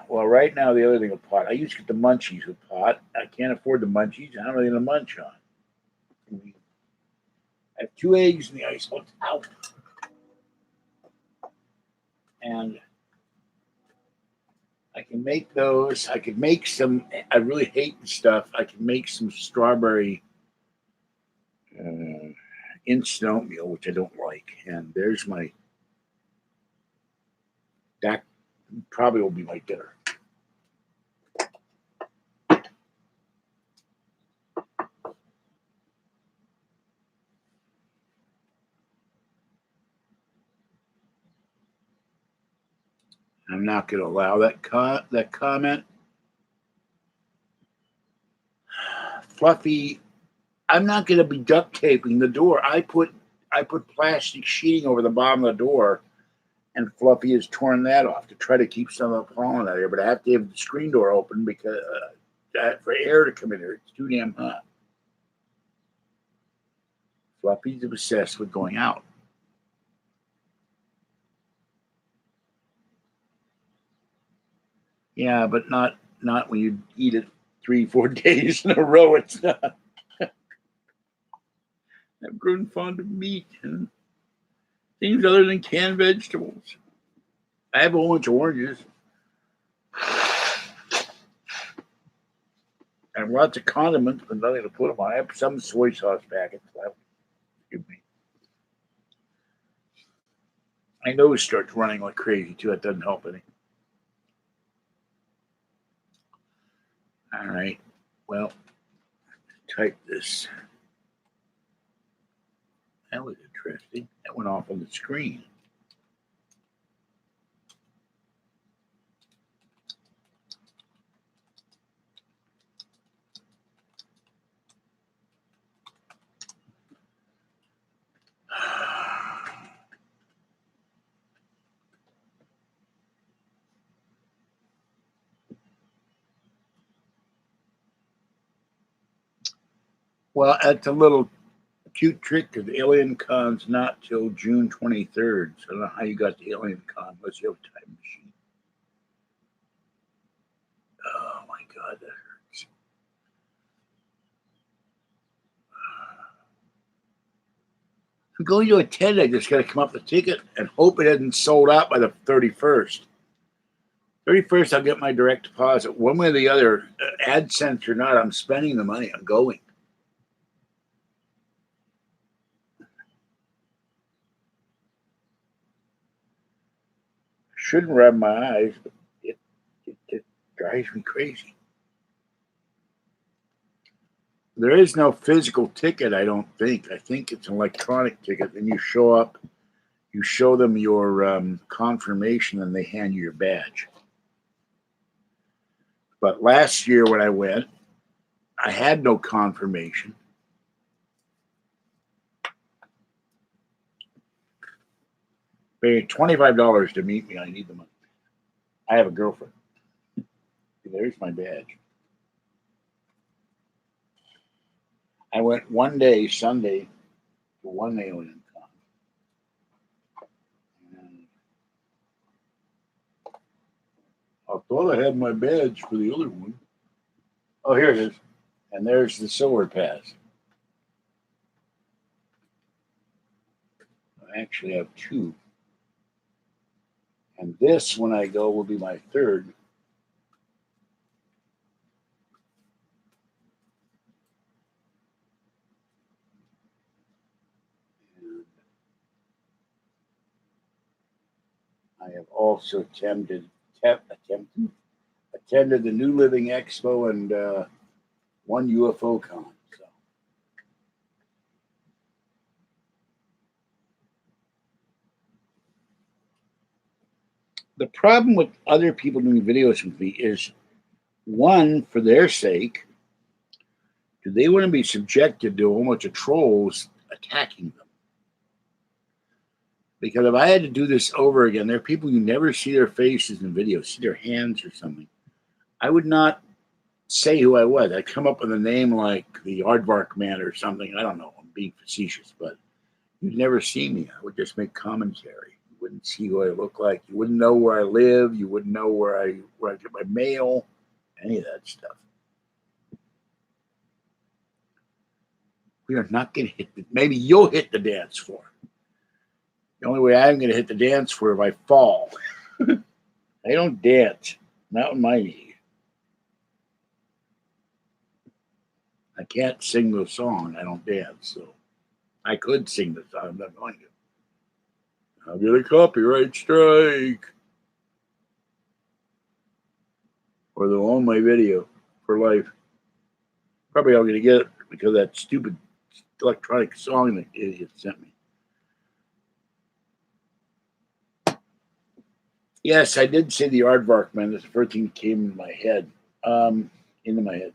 Well, right now, the other thing with pot, I used to get the munchies with pot. I can't afford the munchies. I don't really to munch on. I have 2 eggs in the ice box out. And I can make those. I could make some, I really hate the stuff. I can make some strawberry instant oatmeal, which I don't like. And there's that probably will be my dinner. I'm not going to allow that comment. Fluffy, I'm not going to be duct taping the door. I put plastic sheeting over the bottom of the door, and Fluffy has torn that off to try to keep some of the pollen out of here. But I have to have the screen door open because for air to come in here. It's too damn hot. Fluffy's obsessed with going out. Yeah, but not when you eat it 3-4 days in a row. It's not. I've grown fond of meat and things other than canned vegetables. I have a whole bunch of oranges. I have lots of condiments, but nothing to put them on. I have some soy sauce packets left. Excuse me. My nose starts running like crazy too. That doesn't help any. All right. Well, type this. That was interesting. That went off on the screen. Well, that's a little cute trick because the Alien Con's not till June 23rd. So I don't know how you got the Alien Con unless you have a time machine. Oh my God, that hurts. I'm going to attend. I just got to come up with a ticket and hope it hasn't sold out by the 31st. 31st, I'll get my direct deposit. One way or the other, Adsense or not, I'm spending the money. I'm going. Shouldn't rub my eyes, but it drives me crazy. There is no physical ticket, I don't think. I think it's an electronic ticket. Then you show up, you show them your confirmation, and they hand you your badge. But last year when I went, I had no confirmation. Paid $25 to meet me. I need the money. I have a girlfriend. There's my badge. I went one day, Sunday, to one alien con. And I thought I had my badge for the other one. Oh, here it is. And there's the silver pass. I actually have two. And this, when I go, will be my third. I have also attended the New Living Expo and one UFO con. So. The problem with other people doing videos with me is, one, for their sake, do they want to be subjected to a whole bunch of trolls attacking them? Because if I had to do this over again, there are people you never see their faces in videos, see their hands or something. I would not say who I was. I'd come up with a name like the Aardvark Man or something. I don't know. I'm being facetious, but you'd never see me. I would just make commentary. You wouldn't see who I look like. You wouldn't know where I live. You wouldn't know where I get my mail, any of that stuff. We are not going to hit maybe you'll hit the dance floor. The only way I'm going to hit the dance floor if I fall. I don't dance. Not with my knee. I can't sing the song. I don't dance. So I could sing the song. I'm not going to. I'll get a copyright strike. Or they'll own my video for life. Probably I'm going to get it because of that stupid electronic song that idiot sent me. Yes, I did say the Aardvark Man. That's the first thing that came in my head. Into my head.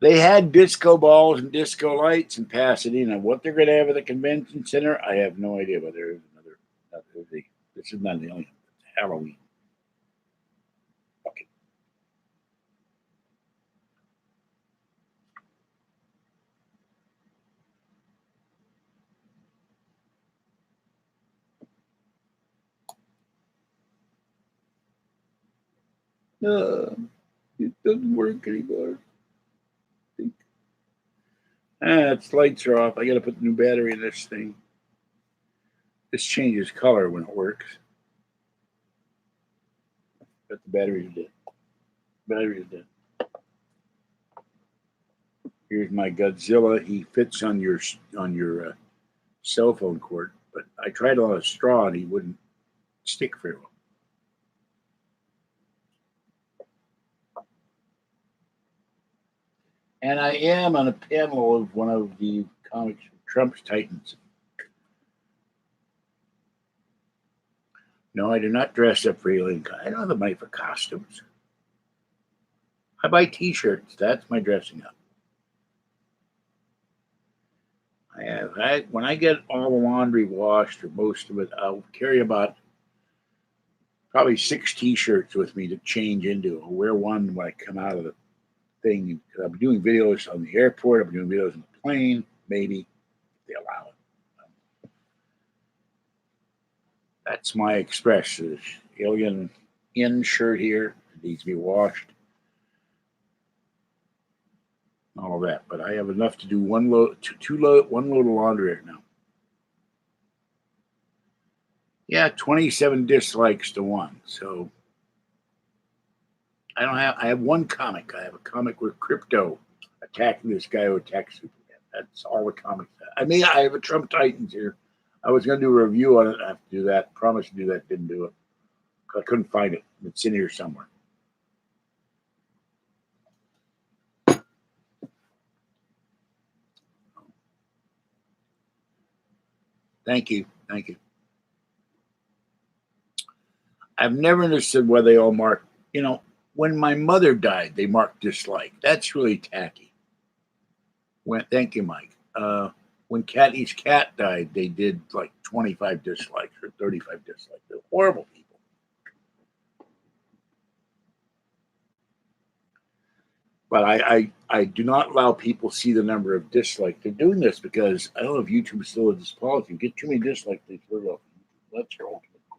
They had disco balls and disco lights in Pasadena. What they're going to have at the convention center, I have no idea. But there is another. This is not an alien. It's Halloween. Okay. It doesn't work anymore. Its lights are off. I got to put the new battery in this thing. This changes color when it works. But the battery is dead. Battery is dead. Here's my Godzilla. He fits on your cell phone cord, but I tried on a straw and he wouldn't stick very well. And I am on a panel of one of the comics, Trump's Titans. No, I do not dress up for alien. I don't have the money for costumes. I buy T-shirts. That's my dressing up. When I get all the laundry washed, or most of it, I'll carry about probably 6 T-shirts with me to change into. I'll wear one when I come out of the thing. I'll be doing videos on the airport. I'll be doing videos on the plane, maybe, if they allow it. That's my express. This alien in shirt here. It needs to be washed. All of that. But I have enough to do one load of laundry right now. Yeah, 27 dislikes to 1. So I have one comic. I have a comic with Crypto attacking this guy who attacks Superman. That's all the comics. I have a Trump Titans here. I was going to do a review on it. I have to do that. Promised to do that. Didn't do it. I couldn't find it. It's in here somewhere. Thank you. Thank you. I've never understood why they all mark, when my mother died, they marked dislike. That's really tacky. Thank you, Mike. When Kathy's cat died, they did like 25 dislikes or 35 dislikes. They're horrible people. But I do not allow people to see the number of dislikes. They're doing this because I don't know if YouTube still has this policy. Get too many dislikes, they clear it off. That's your ultimate goal.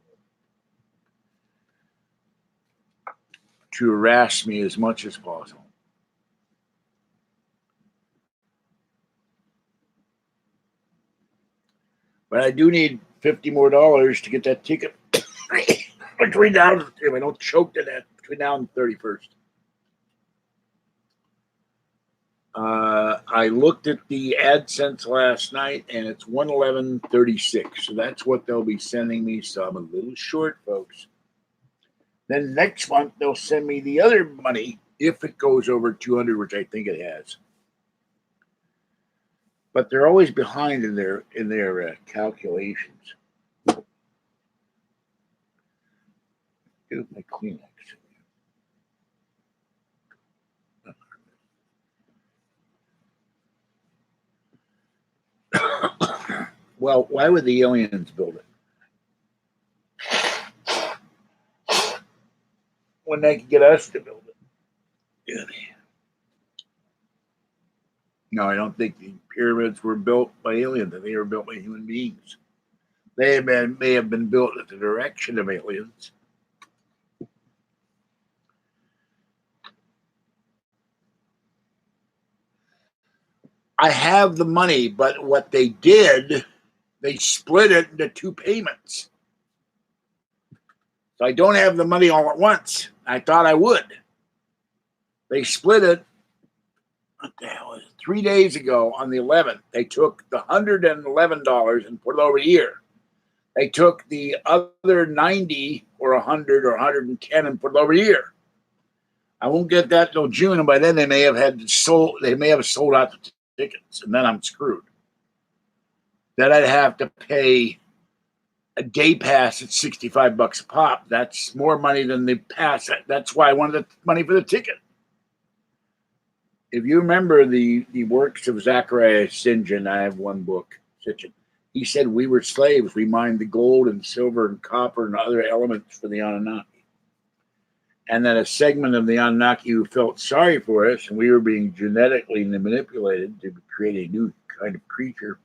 To harass me as much as possible. But I do need $50 more to get that ticket between now, if I don't choke to that, between now and the 31st. I looked at the Adsense last night, and it's $111.36. So that's what they'll be sending me. So I'm a little short, folks. Then next month they'll send me the other money if it goes over 200, which I think it has. But they're always behind in their calculations. Here's my Kleenex. Well, why would the aliens build it when they could get us to build it? Yeah. No, I don't think the pyramids were built by aliens. I think they were built by human beings. They may have been built at the direction of aliens. I have the money, but what they did, they split it into 2 payments. So I don't have the money all at once. I thought I would. They split it. What the hell is it? 3 days ago on the 11th, they took the $111 and put it over here. They took the other 90 or 100 or 110 and put it over here. I won't get that till June, and by then they may have sold out the tickets, and then I'm screwed. Then I'd have to pay a day pass at $65 a pop. That's more money than the pass. That's why I wanted the money for the ticket. If you remember the works of Zachariah Sitchin, I have one book, Sitchin. He said we were slaves. We mined the gold and silver and copper and other elements for the Anunnaki. And then a segment of the Anunnaki who felt sorry for us, and we were being genetically manipulated to create a new kind of creature.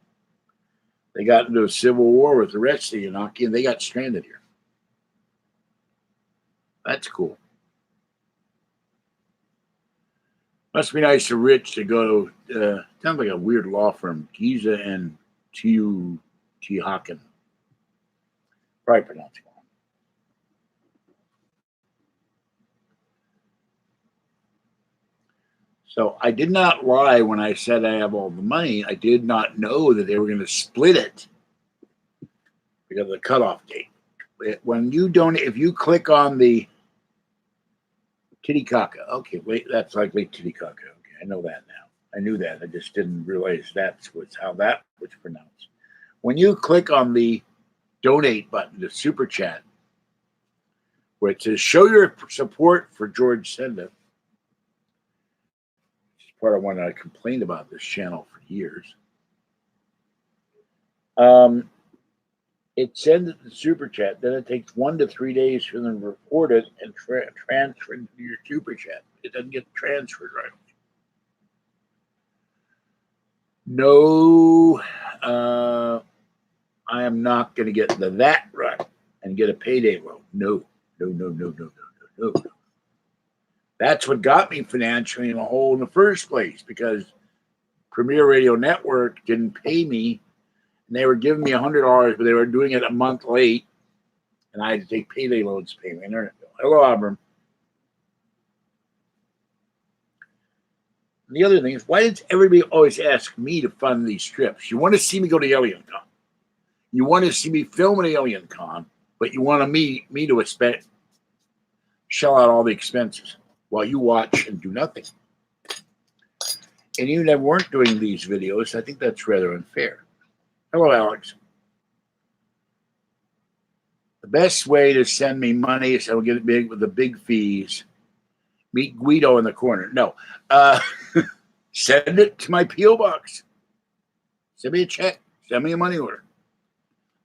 They got into a civil war with the rest of the Anunnaki, and they got stranded here. That's cool. Must be nice to Rich to go to, sounds like a weird law firm, Giza and Tihaken. Probably pronouncing it wrong. So I did not lie when I said I have all the money. I did not know that they were going to split it because of the cutoff date. When you donate, if you click on the Titicaca, okay, wait, that's likely Titicaca. Okay, I know that now. I knew that. I just didn't realize that's how that was pronounced. When you click on the donate button, the super chat, where it says show your support for George Senda, part of when I complained about this channel for years. It sends it to super chat, then it takes 1 to 3 days for them to report it and transfer it to your super chat. It doesn't get transferred right away. No, I am not going to get into that rut and get a payday loan. No. That's what got me financially in a hole in the first place, because Premier Radio Network didn't pay me, and they were giving me $100, but they were doing it a month late, and I had to take payday loans to pay my internet bill. Hello, Abram. And the other thing is, why does everybody always ask me to fund these trips? You want to see me go to AlienCon. You want to see me film an Alien Con, but you want me to shell out all the expenses while you watch and do nothing. And even if I weren't doing these videos, I think that's rather unfair. Hello, Alex. The best way to send me money is I'll get it big with the big fees. Meet Guido in the corner. No. Send it to my P.O. box. Send me a check. Send me a money order.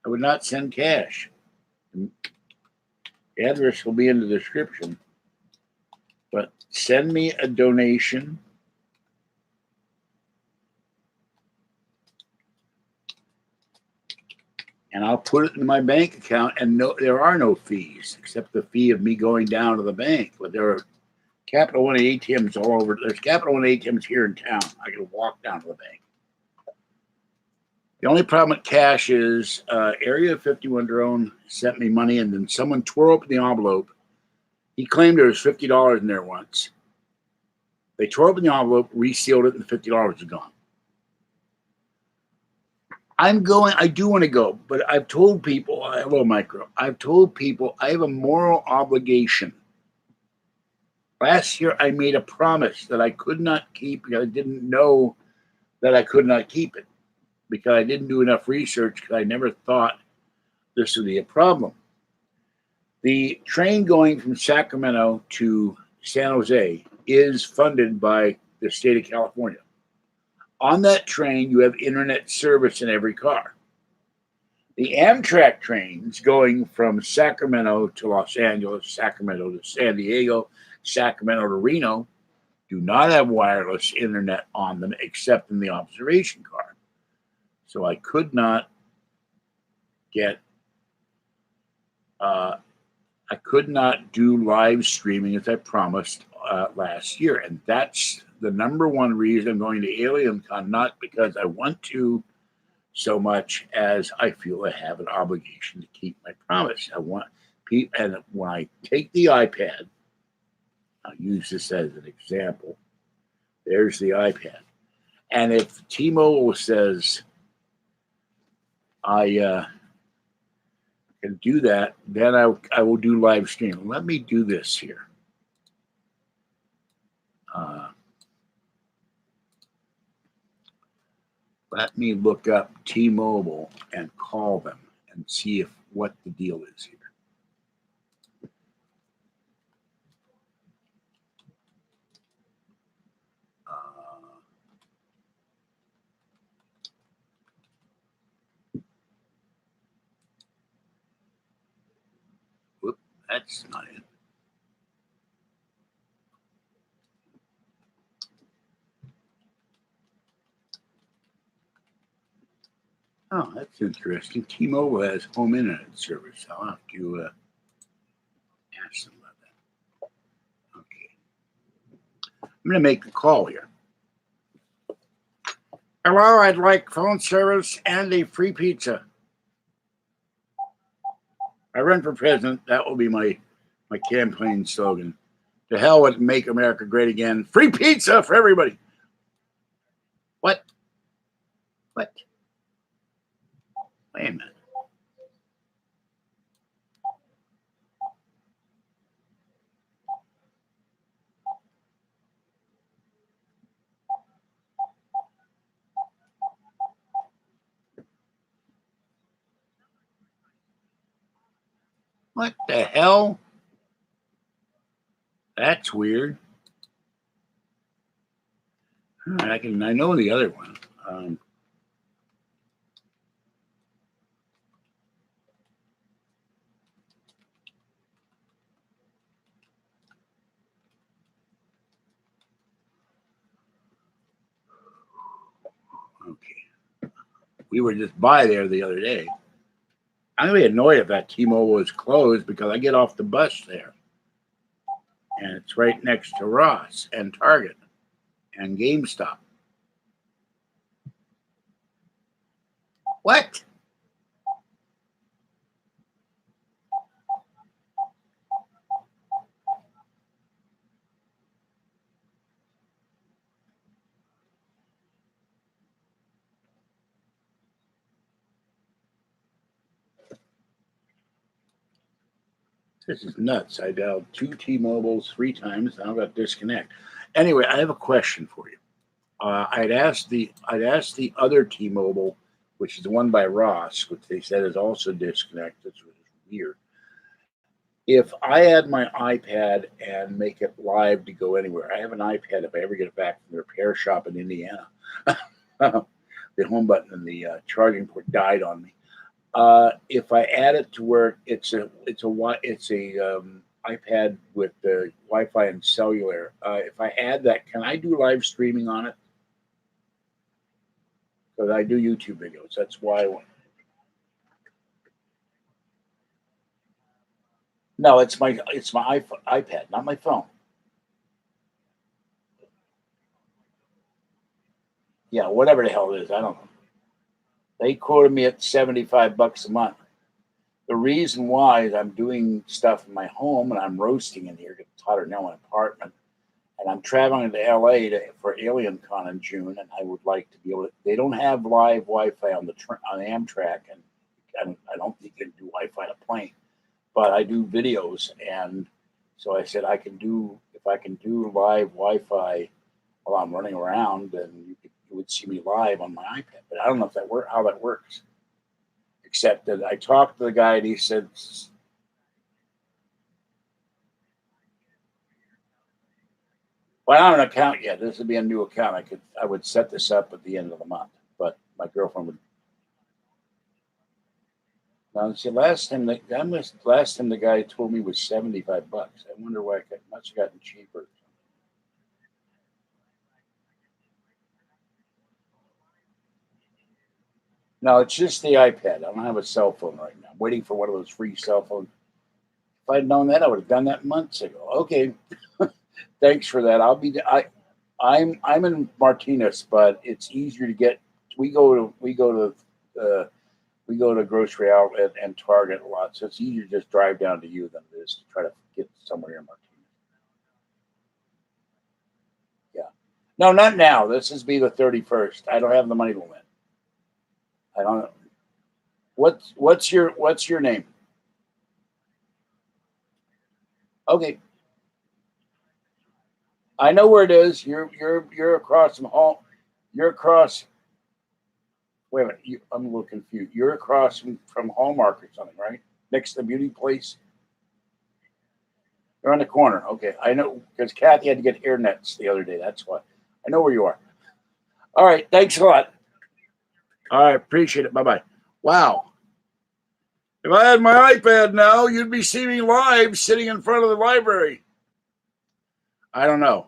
I would not send cash. The address will be in the description. But send me a donation. And I'll put it in my bank account. And no, there are no fees except the fee of me going down to the bank. But there are Capital One ATMs all over. There's Capital One ATMs here in town. I can walk down to the bank. The only problem with cash is Area 51 drone sent me money, and then someone tore open the envelope. He claimed there was $50 in there once. They tore open the envelope, resealed it, and the $50 is gone. I'm going. I do want to go, but I've told people, hello, Micro. I've told people I have a moral obligation. Last year, I made a promise that I could not keep because I didn't know that I could not keep it because I didn't do enough research because I never thought this would be a problem. The train going from Sacramento to San Jose is funded by the state of California. On that train, you have internet service in every car. The Amtrak trains going from Sacramento to Los Angeles, Sacramento to San Diego, Sacramento to Reno do not have wireless internet on them except in the observation car. So I could not get, I could not do live streaming as I promised last year. And that's the number one reason I'm going to AlienCon, not because I want to so much as I feel I have an obligation to keep my promise. I want people, and when I take the iPad, I'll use this as an example. There's the iPad. And if T-Mobile says I can do that, then I will do live stream. Let me do this here. Let me look up T-Mobile and call them and see what the deal is here. Whoop, that's not it. Oh, that's interesting. T-Mobile has home internet service. I'll have to ask them about that. Okay. I'm going to make the call here. Hello, I'd like phone service and a free pizza. I run for president. That will be my campaign slogan. To hell with Make America Great Again. Free pizza for everybody. What? What? Wait a minute. What the hell? That's weird. I know the other one. Okay. We were just by there the other day. I'm gonna be annoyed if that T-Mobile is closed because I get off the bus there. And it's right next to Ross and Target and GameStop. What? This is nuts. I dialed two T-Mobiles 3 times. Now I got disconnect. Anyway, I have a question for you. I'd asked the other T-Mobile, which is the one by Ross, which they said is also disconnected, which is weird. If I add my iPad and make it live to go anywhere, I have an iPad if I ever get it back from the repair shop in Indiana. The home button and the charging port died on me. If I add it to where it's a iPad with the Wi-Fi and cellular. If I add that, can I do live streaming on it? Because I do YouTube videos. That's why. No, it's my iPad, not my phone. Yeah, whatever the hell it is, I don't know. They quoted me at $75 a month. The reason why is I'm doing stuff in my home and I'm roasting in here to Totter now an apartment. And I'm traveling to LA for Alien Con in June, and I would like to be able to. They don't have live Wi-Fi on on Amtrak, and I don't think you can do Wi-Fi on a plane. But I do videos, and so I said I can do if I can do live Wi-Fi while I'm running around, then you would see me live on my iPad. But I don't know if how that works. Except that I talked to the guy, and he said, "Well, I don't have an account yet. This would be a new account. I would set this up at the end of the month." But my girlfriend would. Now, see, last time the guy told me was $75. I wonder why it must have gotten cheaper. No, it's just the iPad. I don't have a cell phone right now. I'm waiting for one of those free cell phones. If I'd known that, I would have done that months ago. Okay, thanks for that. I'm in Martinez, but it's easier to get. We go to grocery outlet and Target a lot, so it's easier to just drive down to you than it is to try to get somewhere in Martinez. Yeah. No, not now. This is be the 31st. I don't have the money limit. I don't. What's your name? Okay, I know where it is. You're across from home. You're across. Wait a minute. I'm a little confused. You're across from Hallmark or something, right? Next to the beauty place. You're on the corner. Okay, I know because Kathy had to get hair nets the other day. That's why. I know where you are. All right. Thanks a lot. All right. Appreciate it. Bye bye. Wow. If I had my iPad now, you'd be seeing me live sitting in front of the library. I don't know.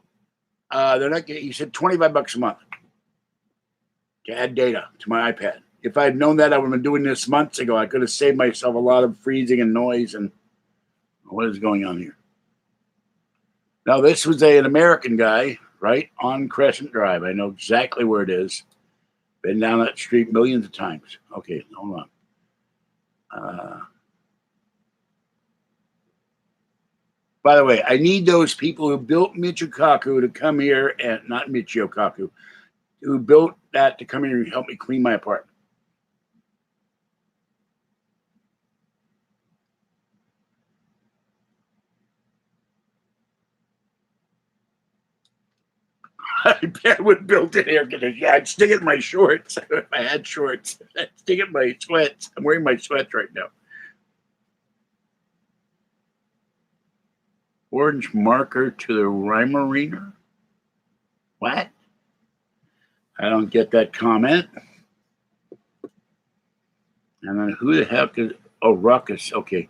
They're not getting. You said $25 a month to add data to my iPad. If I had known that, I would have been doing this months ago. I could have saved myself a lot of freezing and noise. And what is going on here? Now, this was an American guy, right on Crescent Drive. I know exactly where it is. Been down that street millions of times. Okay, hold on. By the way, I need those people who built Michikaku to come here and not Michiokaku, who built that to come here and help me clean my apartment. I bet would build an air conditioner. I'd stick it in my shorts if I had shorts. I'd stick it in my sweats. I'm wearing my sweats right now. Orange marker to the Reimeriner? What? I don't get that comment. And then who the heck is? Oh, Ruckus. Okay.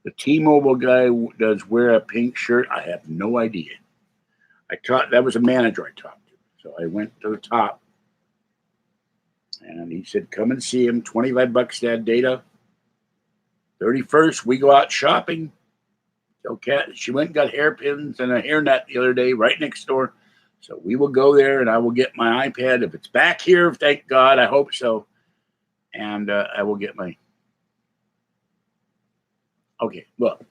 The T-Mobile guy does wear a pink shirt. I have no idea. That was a manager I talked to. So I went to the top and he said, come and see him. $25 to add data. 31st, we go out shopping. Okay. She went and got hairpins and a hairnet the other day right next door. So we will go there and I will get my iPad. If it's back here, thank God, I hope so. And I will get my. Okay, look.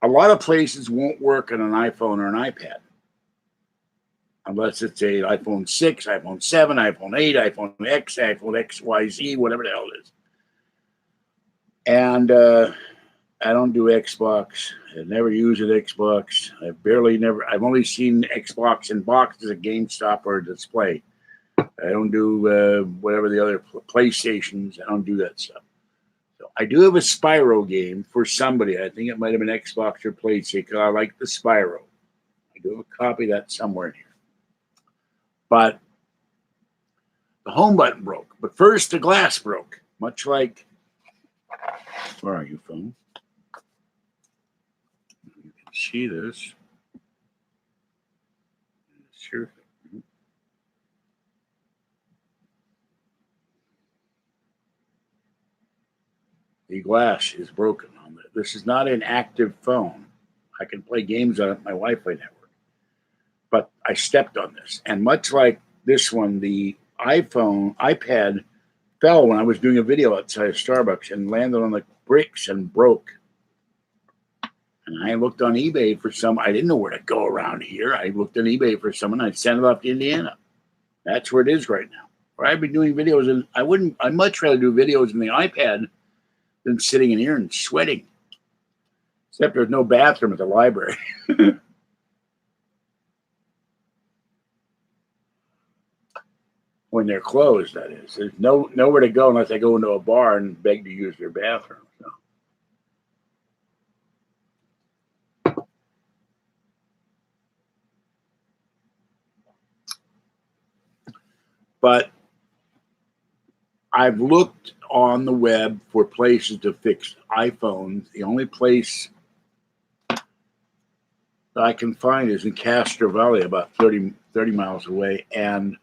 A lot of places won't work on an iPhone or an iPad unless it's a iPhone 6, iPhone 7, iPhone 8, iPhone X, iPhone XYZ, whatever the hell it is. And I don't do Xbox. I never use an Xbox. I've only seen Xbox in boxes at GameStop or display. I don't do whatever the other PlayStations. I don't do that stuff. So I do have a Spyro game for somebody. I think it might have been Xbox or PlayStation because I like the Spyro. I do have a copy of that somewhere in here. But the home button broke. But first, the glass broke. Much like, where are you, phone? You can see this. Sure. The glass is broken on it. This is not an active phone. I can play games on my Wi-Fi network. But I stepped on this. And much like this one, the iPad fell when I was doing a video outside of Starbucks and landed on the bricks and broke. And I looked on eBay for some. I didn't know where to go around here. I looked on eBay for someone. I sent it off to Indiana. That's where it is right now. Where I've been doing videos, and I'd much rather do videos in the iPad than sitting in here and sweating. Except there's no bathroom at the library. When they're closed, that is. There's nowhere to go unless I go into a bar and beg to use their bathroom. So. But I've looked on the web for places to fix iPhones. The only place that I can find is in Castro Valley, about 30 miles away. And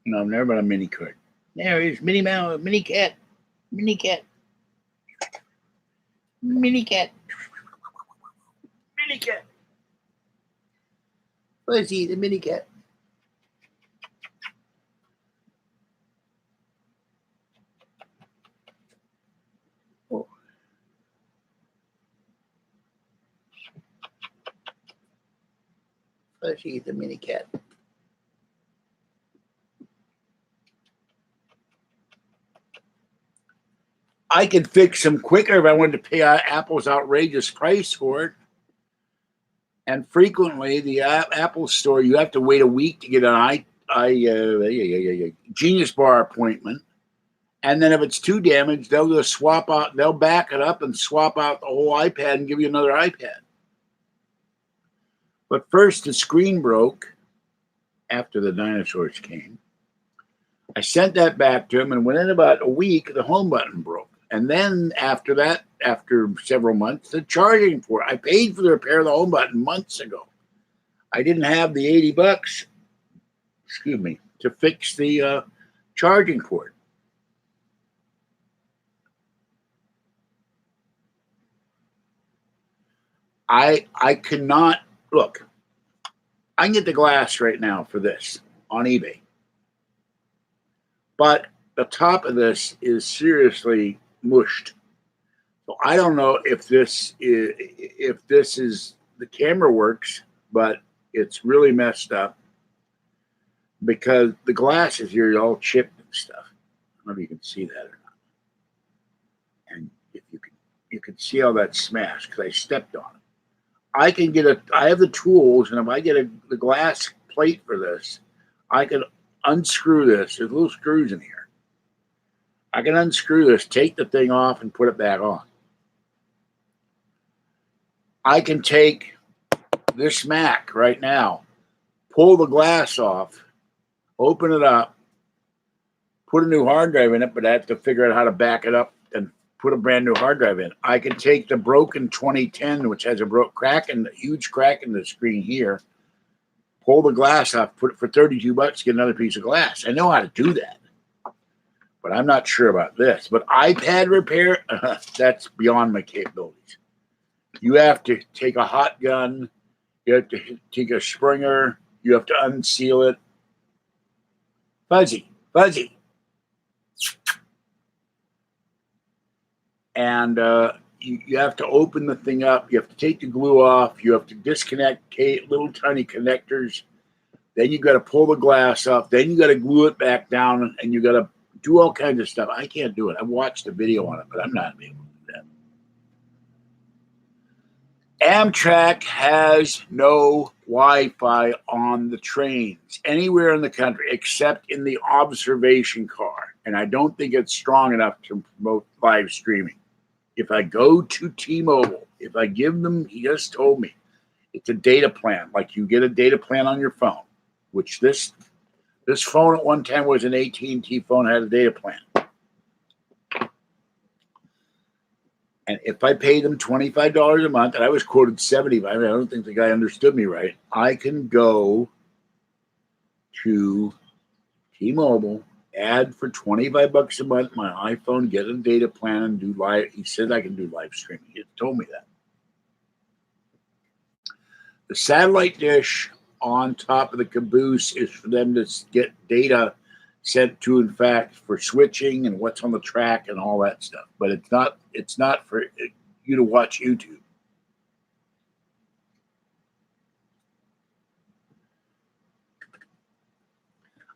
no, I've never been a mini cart. There is Minnie Mouse, Mini Cat, Mini Cat, Mini Cat, Mini Cat. Fuzzy, the Mini Cat. Oh. Fuzzy, the Mini Cat. I could fix them quicker if I wanted to pay Apple's outrageous price for it. And frequently, the Apple store, you have to wait a week to get an Genius Bar appointment. And then if it's too damaged, they'll just swap out, they'll back it up and swap out the whole iPad and give you another iPad. But first, the screen broke after the dinosaurs came. I sent that back to him, and within about a week, the home button broke. And then after that, after several months, the charging port. I paid for the repair of the home button months ago. I didn't have the $80, to fix the charging port. I cannot, look, I can get the glass right now for this on eBay. But the top of this is seriously mushed. So I don't know if this is the camera works, but it's really messed up because the glass is here all chipped and stuff. I don't know if you can see that or not. And if you can see all that smashed because I stepped on it. I have the tools, and if I get the glass plate for this, I can unscrew this. There's little screws in here. I can unscrew this, take the thing off, and put it back on. I can take this Mac right now, pull the glass off, open it up, put a new hard drive in it, but I have to figure out how to back it up and put a brand new hard drive in. I can take the broken 2010, which has a huge crack in the screen here, pull the glass off, put it for $32, get another piece of glass. I know how to do that. But I'm not sure about this. But iPad repair, that's beyond my capabilities. You have to take a hot gun. You have to take a Springer. You have to unseal it. Fuzzy. And you have to open the thing up. You have to take the glue off. You have to disconnect little tiny connectors. Then you got to pull the glass up. Then you got to glue it back down, and you got to do all kinds of stuff. I can't do it. I watched a video on it, but I'm not able to do that. Amtrak has no Wi-Fi on the trains anywhere in the country except in the observation car. And I don't think it's strong enough to promote live streaming. If I go to T-Mobile, if I give them, he just told me, it's a data plan. Like you get a data plan on your phone, which this phone at one time was an AT&T phone, had a data plan. And if I pay them $25 a month, and I was quoted $75, I don't think the guy understood me right. I can go to T-Mobile, add for $25 a month my iPhone, get a data plan, and do live. He said I can do live streaming. He told me that. The satellite dish on top of the caboose is for them to get data sent to, in fact, for switching and what's on the track and all that stuff. But it's not for you to watch YouTube.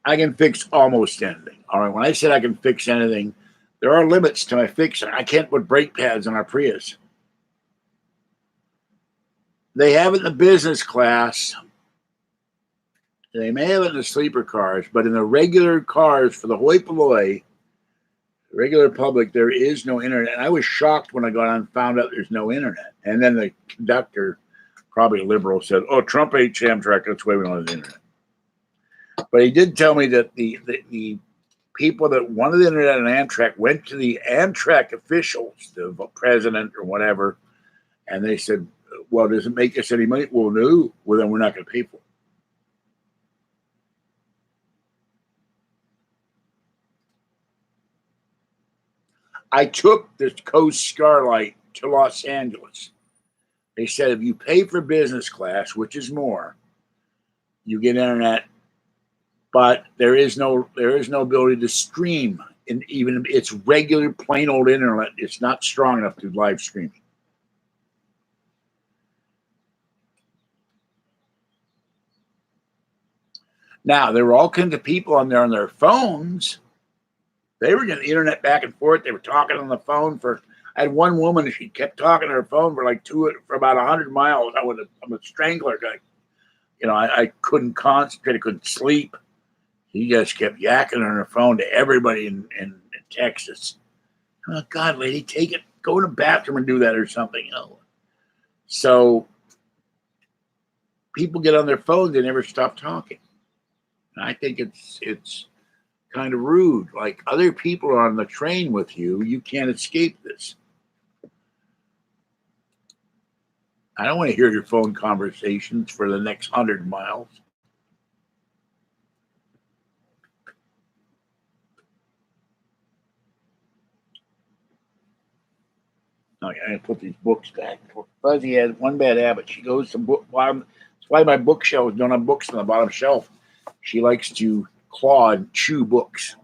I can fix almost anything. All right. When I said I can fix anything, there are limits to my fixing. I can't put brake pads on our Prius. They have it in the business class. They may have it in the sleeper cars, but in the regular cars for the hoi polloi, the regular public, there is no internet. And I was shocked when I got on and found out there's no internet. And then the conductor, probably a liberal, said, "Oh, Trump hates Amtrak. That's why we don't have the internet." But he did tell me that the people that wanted the internet on Amtrak went to the Amtrak officials, the president or whatever, and they said, "Well, does it make us any money?" "Well, no." "Well, then we're not going to pay for it." I took the Coast Starlight to Los Angeles. They said if you pay for business class, which is more, you get internet, but there is no ability to stream. And even it's regular plain old internet, it's not strong enough to live streaming. Now there were all kinds of people on there on their phones. They were getting the internet back and forth. They were talking on the phone for. I had one woman. She kept talking on her phone for for about 100 miles. I'm a strangler guy. I couldn't concentrate. I couldn't sleep. He just kept yakking on her phone to everybody in Texas. Oh God, lady, take it. Go in the bathroom and do that or something. So people get on their phones. They never stop talking. And I think it's kind of rude. Like other people are on the train with you. You can't escape this. I don't want to hear your phone conversations for the next 100 miles. I gotta put these books back. Fuzzy has one bad habit. She goes to bottom. That's why my bookshelves don't have books on the bottom shelf. She likes to claw and chew books,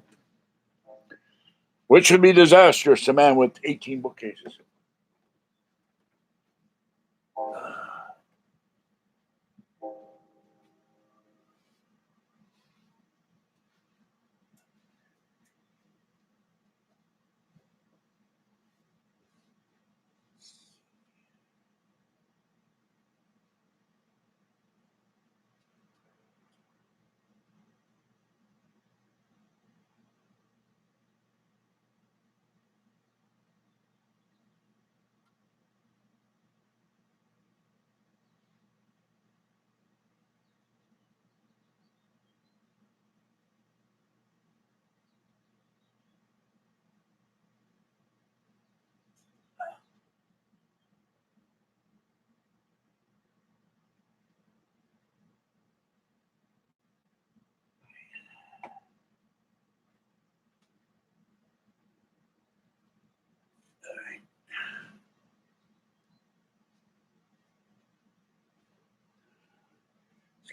which would be disastrous. A man with 18 bookcases.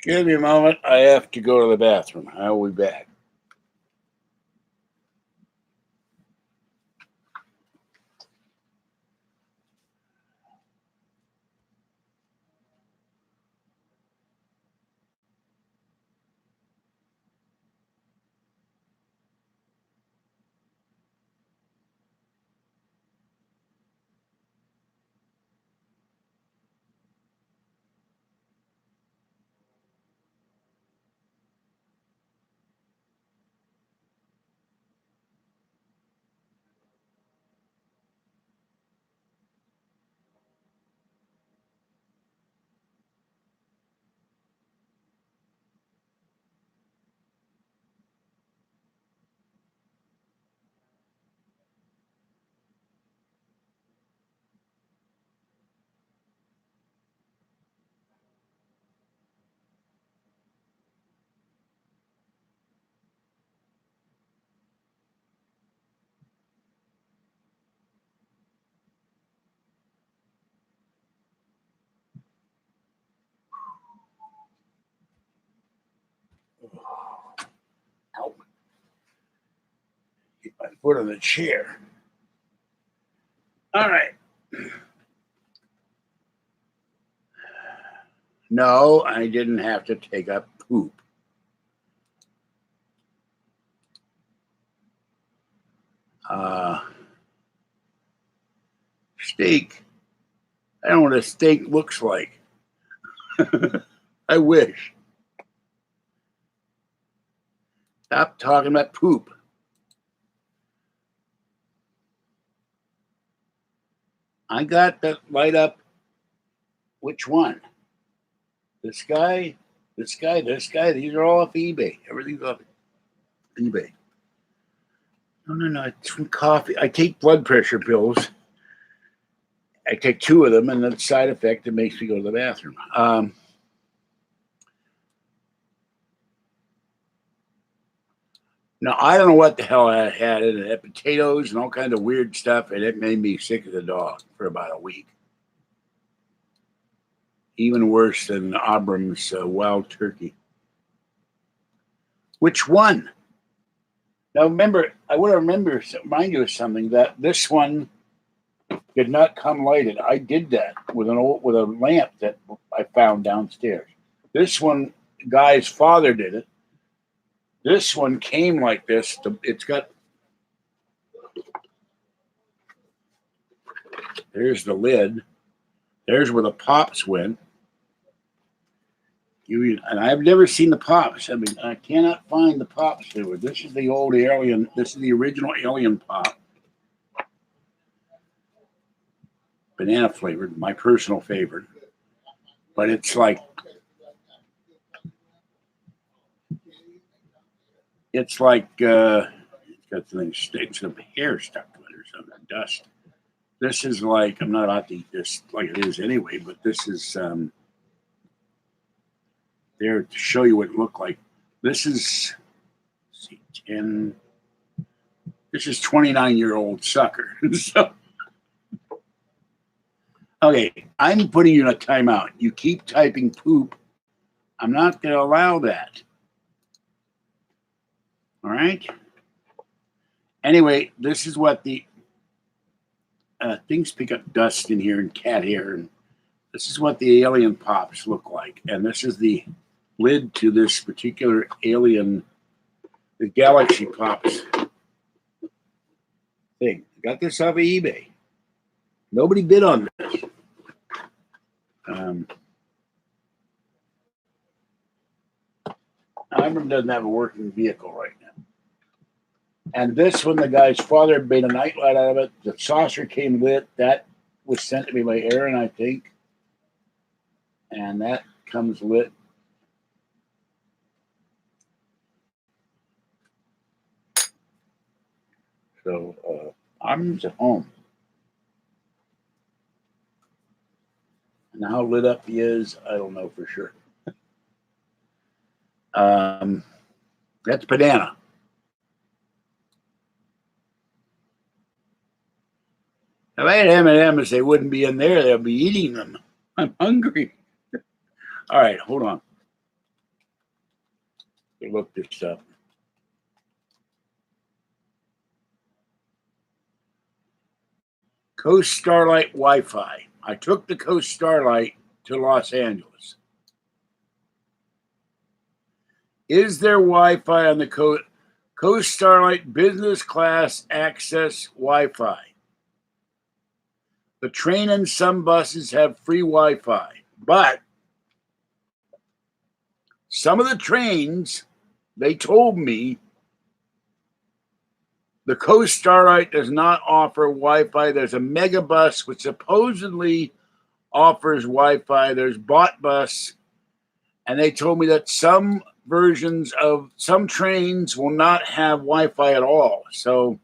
Excuse me a moment. I have to go to the bathroom. I will be back. Ow. Get my foot on the chair. All right. No, I didn't have to take a poop. Steak. I don't know what a steak looks like. I wish. Stop talking about poop. I got that light up. Which one? This guy, this guy, this guy. These are all off eBay. Everything's off eBay. No. It's from coffee. I take blood pressure pills. I take 2 of them, and the side effect, it makes me go to the bathroom. Now, I don't know what the hell I had in it. It had potatoes and all kinds of weird stuff, and it made me sick as a dog for about a week. Even worse than Abram's wild turkey. Which one? Now, remember, I want to remind you of something, that this one did not come lighted. I did that with a lamp that I found downstairs. This one, guy's father did it. This one came like this. It's got. There's the lid. There's where the pops went. And I've never seen the pops. I mean, I cannot find the pops. This is the old alien. This is the original alien pop. Banana flavored, my personal favorite. But it's like, it's got some hair stuck to it or something, dust. This is like, I'm not about to eat this like it is anyway, but this is there to show you what it looked like. This is, let's see, 10. This is 29-year-old sucker. So. Okay, I'm putting you in a timeout. You keep typing poop. I'm not going to allow that. All right? Anyway, this is what the things pick up dust in here and cat hair. And this is what the alien pops look like. And this is the lid to this particular alien, the Galaxy Pops thing. Got this off of eBay. Nobody bid on this. Abram doesn't have a working vehicle right now. And this one, the guy's father made a nightlight out of it. The saucer came lit. That was sent to me by Aaron, I think. And that comes lit. So Abram's at home. And how lit up he is, I don't know for sure. That's banana. If I had M&M's, they wouldn't be in there. They'll be eating them. I'm hungry. All right, hold on. Let me look this up. Coast Starlight Wi-Fi. I took the Coast Starlight to Los Angeles. Is there Wi-Fi on the Coast Starlight Business Class Access Wi-Fi? The train and some buses have free Wi-Fi, but some of the trains, they told me, the Coast Starlight does not offer Wi-Fi. There's a mega bus which supposedly offers Wi-Fi. There's Bot Bus, and they told me that some versions of some trains will not have Wi-Fi at all. So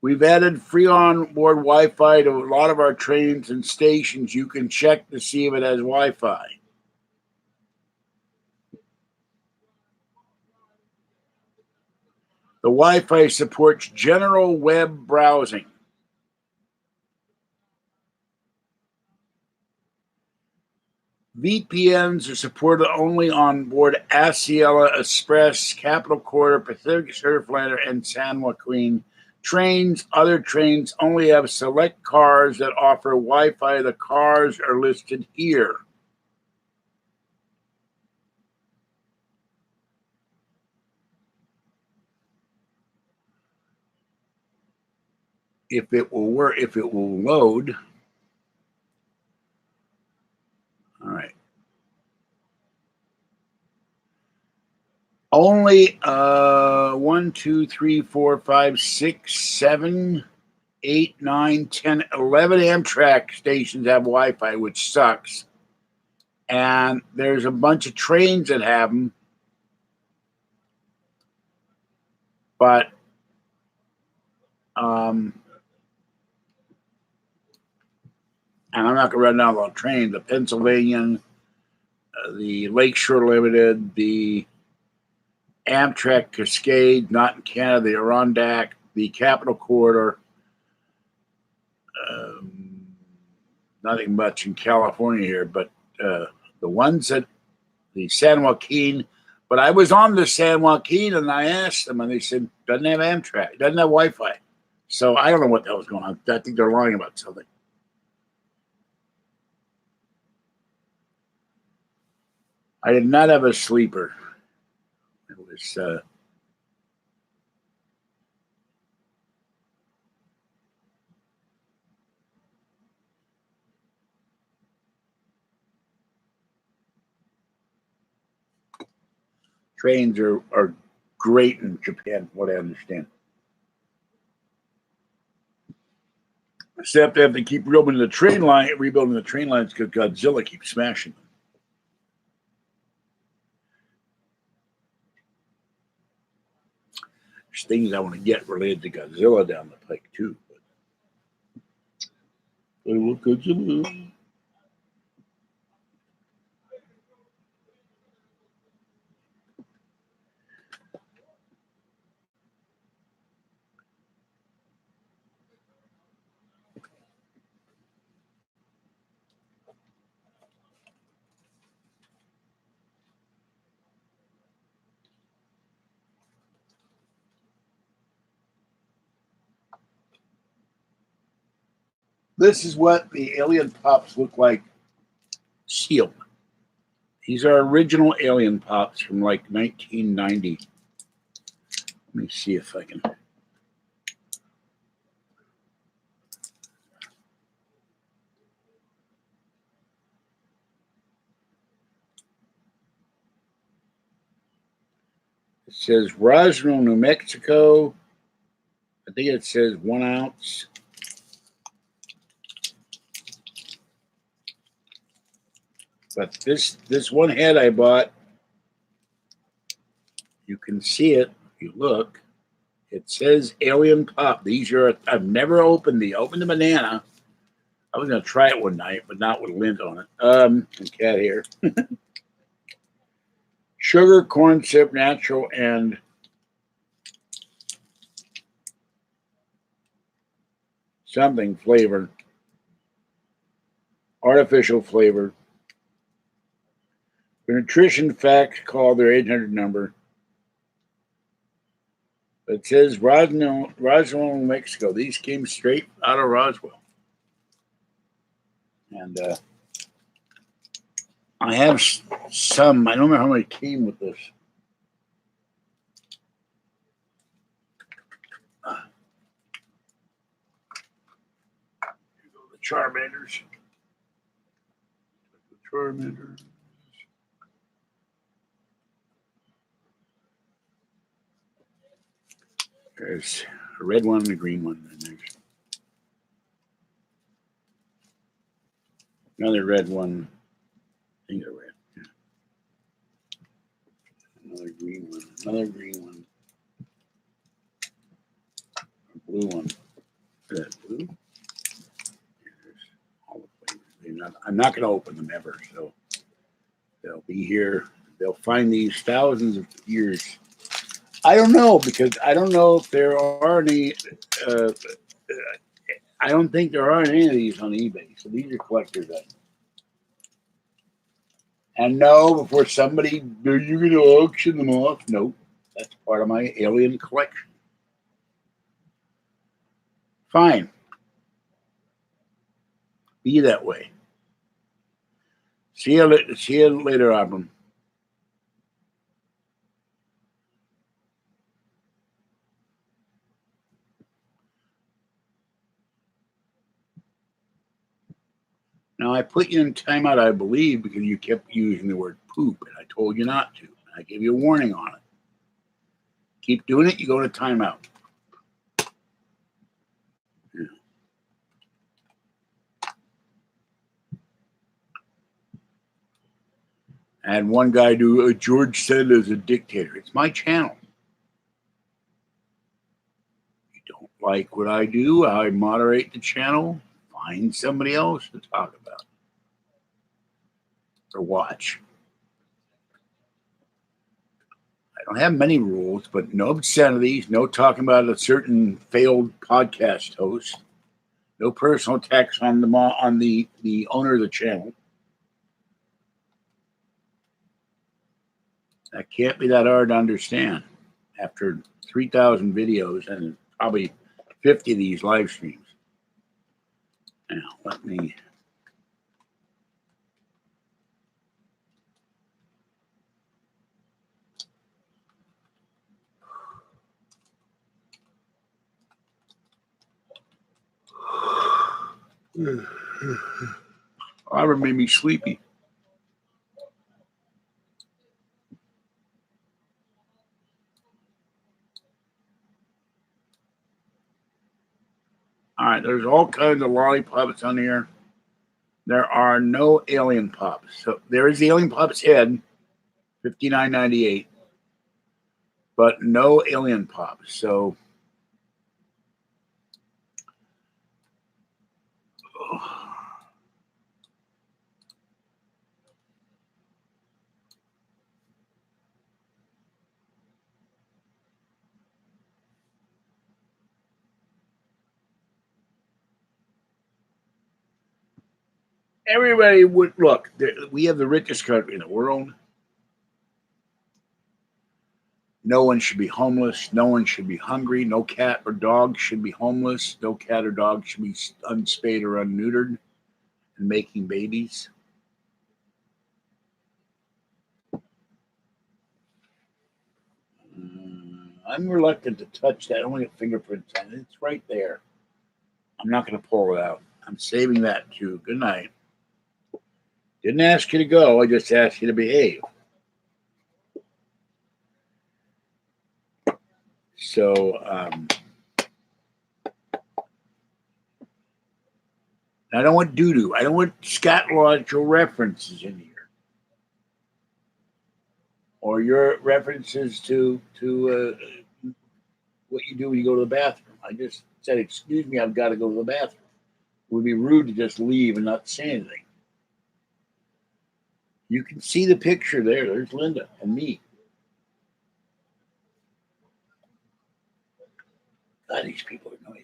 we've added free onboard Wi-Fi to a lot of our trains and stations. You can check to see if it has Wi-Fi. The Wi-Fi supports general web browsing. VPNs are supported only on board Asiela Express, Capital Quarter, Pacific Surfliner, and San Joaquin trains. Other trains only have select cars that offer Wi-Fi. The cars are listed here. If it will work, if it will load. All right. Only 1, 2, 3, 4, 5, 6, 7, 8, 9, 10, 11 Amtrak stations have Wi-Fi, which sucks. And there's a bunch of trains that have them. But and I'm not going to run down all the trains. The Pennsylvanian, the Lakeshore Limited, the Amtrak Cascade, not in Canada, the Adirondack, the Capital Corridor. Nothing much in California here, but the ones that the San Joaquin. But I was on the San Joaquin and I asked them, and they said doesn't have Amtrak, doesn't have Wi-Fi. So I don't know what that was going on. I think they're lying about something. I did not have a sleeper. It was trains are great in Japan, from what I understand. Except they have to keep rebuilding the train lines because Godzilla keeps smashing them. There's things I want to get related to Godzilla down the pike too. But Godzilla. This is what the alien pops look like sealed. These are original alien pops from like 1990. Let me see if I can. It says Roswell, New Mexico. I think it says 1 ounce. But this one head I bought, you can see it if you look. It says alien pop. These are, I've never opened the banana. I was going to try it one night, but not with lint on it. And cat hair. Sugar, corn syrup, natural, and something flavor. Artificial flavor. For nutrition facts, call their 800 number. It says Roswell, New Mexico. These came straight out of Roswell. And I have some. I don't know how many came with this. Here go the Charmanders. There's a red one and a green one. And there's another red one. I think they're red. Yeah. Another green one. Another green one. A blue one. Is that blue? Yeah, there's all the flavors. I'm not going to open them ever. So they'll be here. They'll find these thousands of years. I don't know, because I don't know if there are any. I don't think there are any of these on eBay. So these are collector's items. And no, before somebody, are you going to auction them off? Nope. That's part of my alien collection. Fine. Be that way. See you later, Abram. Now, I put you in timeout, I believe, because you kept using the word poop, and I told you not to. I gave you a warning on it. Keep doing it, you go to timeout. Yeah. And one guy do George said as a dictator. It's my channel. You don't like what I do, I moderate the channel. Find somebody else to talk about or watch. I don't have many rules, but no obscenities, no talking about a certain failed podcast host, no personal attacks on the owner of the channel. That can't be that hard to understand after 3,000 videos and probably 50 of these live streams. Now, let me. Robert made me sleepy. All right, there's all kinds of lollipops on here. There are no alien pops. So there is the alien pop's head, $59.98, but no alien pops. So everybody would look. We have the richest country in the world. No one should be homeless. No one should be hungry. No cat or dog should be homeless. No cat or dog should be unspayed or unneutered and making babies. I'm reluctant to touch that. I don't want to get fingerprints on it. It's right there. I'm not going to pull it out. I'm saving that too. Good night. Didn't ask you to go. I just asked you to behave. So, I don't want doo-doo. I don't want scatological references in here. Or your references to what you do when you go to the bathroom. I just said, excuse me, I've got to go to the bathroom. It would be rude to just leave and not say anything. You can see the picture there. There's Linda and me. God, these people are noisy.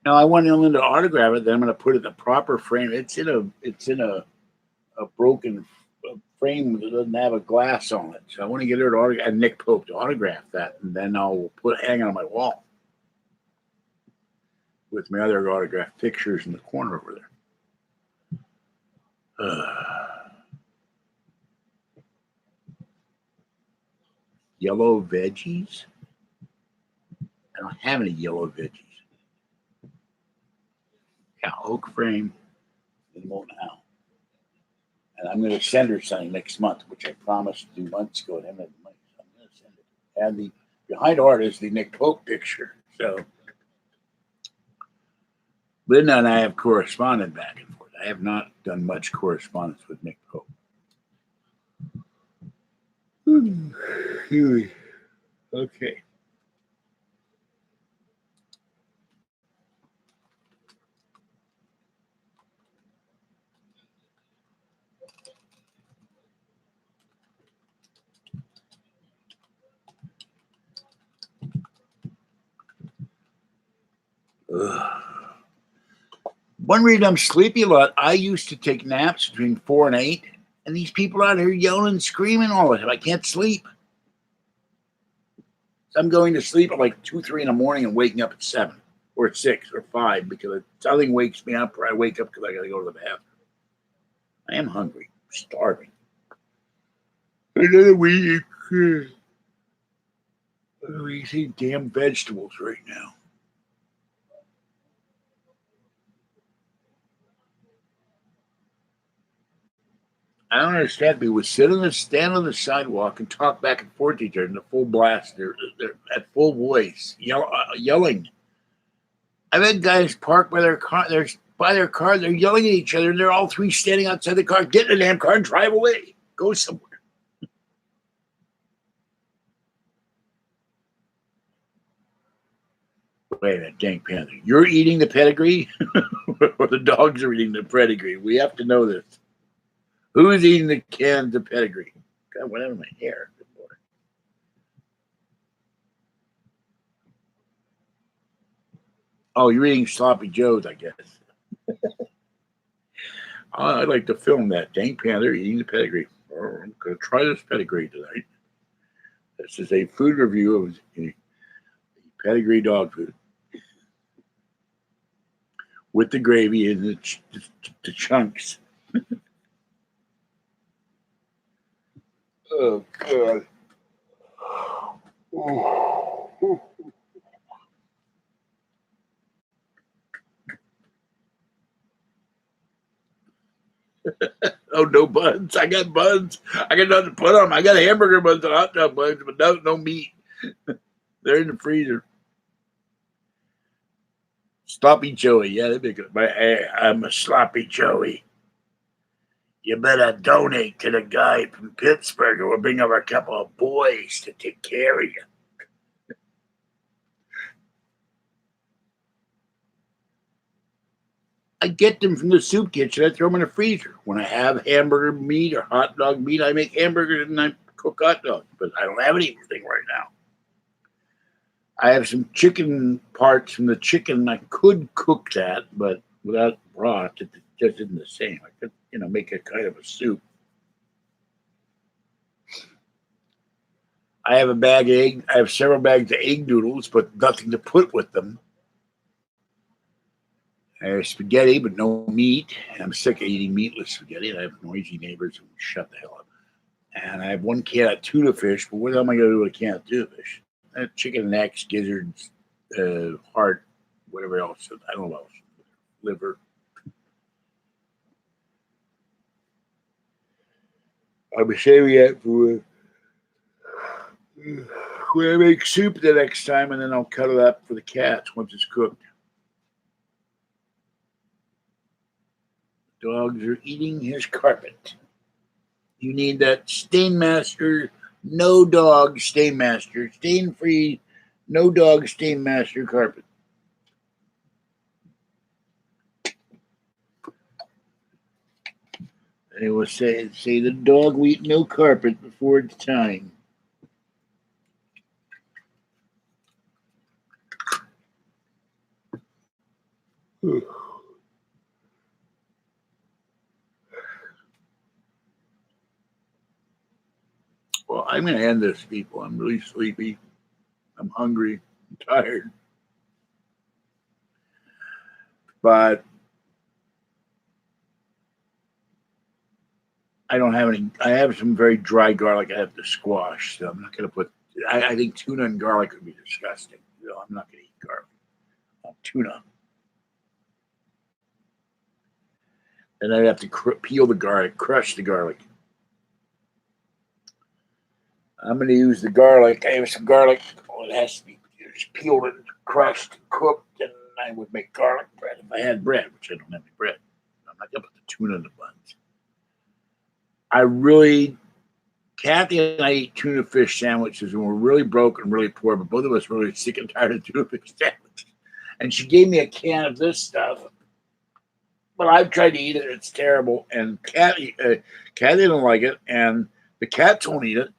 Now I want Linda to autograph it. Then I'm going to put it in the proper frame. It's in a broken frame that doesn't have a glass on it. So I want to get her to autograph, and Nick Pope to autograph that, and then I'll hang it on my wall with my other autographed pictures in the corner over there. Yellow veggies? I don't have any yellow veggies. Yeah, oak frame in Molten House. And I'm going to send her something next month, which I promised to do months ago. And I'm going to send it. And the behind art is the Nick Pope picture. So Linda and I have corresponded back and forth. I have not done much correspondence with Nick Pope. Okay. One reason I'm sleepy a lot, I used to take naps between 4 and 8, and these people out here yelling and screaming all the time. I can't sleep. So I'm going to sleep at like 2, 3 in the morning and waking up at 7 or 6 or 5 because something wakes me up or I wake up because I got to go to the bathroom. I am hungry, I'm starving. Another week. We eat damn vegetables right now. I don't understand. People would stand on the sidewalk and talk back and forth to each other in a full blast. They're at full voice, yelling. I've had guys park by their car. They're yelling at each other, and they're all three standing outside the car. Get in the damn car and drive away. Go somewhere. Wait a minute, dang panther! You're eating the pedigree, or the dogs are eating the pedigree? We have to know this. Who's eating the cans of pedigree? God, what happened to my hair? Oh, you're eating sloppy joes, I guess. I'd like to film that. Dang panther eating the pedigree. I'm going to try this pedigree tonight. This is a food review of pedigree dog food with the gravy and the chunks. Oh, God. Oh. Oh, no buns. I got buns. I got nothing to put on them. I got hamburger buns and hot dog buns, but no meat. They're in the freezer. Sloppy Joey. Yeah, they make it. I'm a sloppy Joey. You better donate to the guy from Pittsburgh, or we'll bring over a couple of boys to take care of you. I get them from the soup kitchen. I throw them in the freezer. When I have hamburger meat or hot dog meat, I make hamburgers and I cook hot dogs. But I don't have anything right now. I have some chicken parts from the chicken. I could cook that, but without broth, it just isn't the same. I could, make a kind of a soup. I have a bag of egg. I have several bags of egg noodles, but nothing to put with them. I have spaghetti, but no meat. I'm sick of eating meatless spaghetti. And I have noisy neighbors who shut the hell up. And I have one can of tuna fish, but what the hell am I going to do with a can of tuna fish? Chicken necks, gizzards, heart, whatever else. I don't know. Liver. I'm saving it for when I make soup the next time, and then I'll cut it up for the cats once it's cooked. Dogs are eating his carpet. You need that Stainmaster, no dog Stainmaster, stain free, no dog Stainmaster carpet. They will say the dog will eat no carpet before it's time. Well, I'm going to end this, people. I'm really sleepy. I'm hungry. I'm tired. But I don't have any. I have some very dry garlic I have to squash. So I'm not going to put. I think tuna and garlic would be disgusting. I'm not going to eat garlic. Tuna. And I'd have to peel the garlic, crush the garlic. I'm going to use the garlic. I have some garlic. Oh, it has to be just peeled and crushed, and cooked, and I would make garlic bread if I had bread, which I don't have any bread. I'm not going to put the tuna in the buns. Kathy and I eat tuna fish sandwiches, and we're really broke and really poor, but both of us are really sick and tired of tuna fish sandwiches. And she gave me a can of this stuff, but I've tried to eat it. It's terrible. And Kathy don't like it, and the cats won't eat it.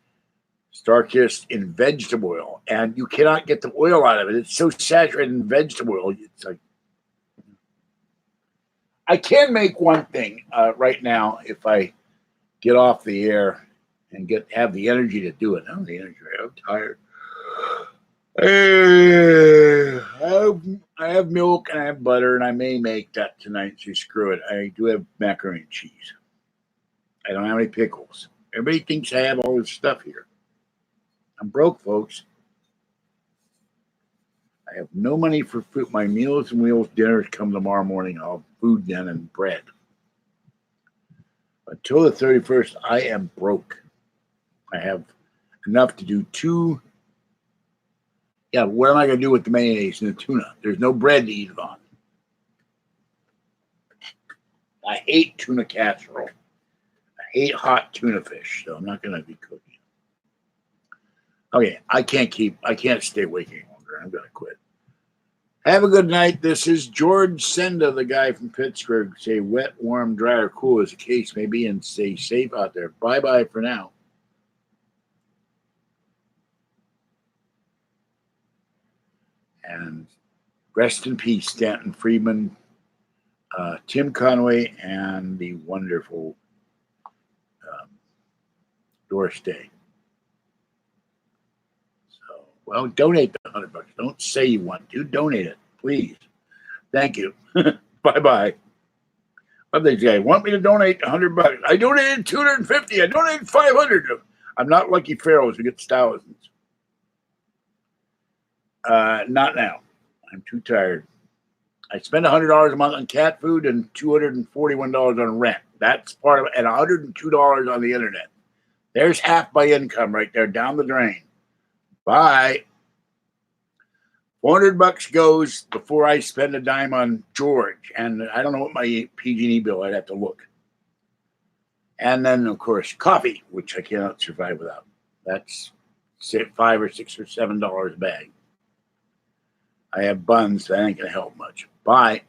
Starkist in vegetable oil, and you cannot get the oil out of it. It's so saturated in vegetable oil. It's like I can make one thing right now if I get off the air and have the energy to do it. I don't have the energy. I'm tired. I have milk and I have butter, and I may make that tonight. So screw it. I do have macaroni and cheese. I don't have any pickles. Everybody thinks I have all this stuff here. I'm broke, folks. I have no money for food. My Meals and Wheels dinners come tomorrow morning. I'll have food then and bread. Until the 31st, I am broke. I have enough to do 2. Yeah, what am I going to do with the mayonnaise and the tuna? There's no bread to eat it on. I hate tuna casserole. I hate hot tuna fish, so I'm not going to be cooking. Okay, I can't stay awake any longer. I'm going to quit. Have a good night. This is George Senda, the guy from Pittsburgh. Say wet, warm, dry, or cool as the case may be, and stay safe out there. Bye-bye for now. And rest in peace, Stanton, Friedman, Tim Conway, and the wonderful Doris Day. So, well, donate the $100. Don't say you want to. Donate it, please. Thank you. Bye-bye. What they say? Want me to donate $100? I donated $250. I donated $500. I'm not Lucky Pharaohs who gets thousands. Not now. I'm too tired. I spend $100 a month on cat food and $241 on rent. That's part of it, and $102 on the internet. There's half my income right there down the drain. Bye. $400 goes before I spend a dime on George, and I don't know what my PG&E bill. I'd have to look. And then, of course, coffee, which I cannot survive without. That's $5 or $6 or $7 a bag. I have buns. That ain't gonna help much. Bye.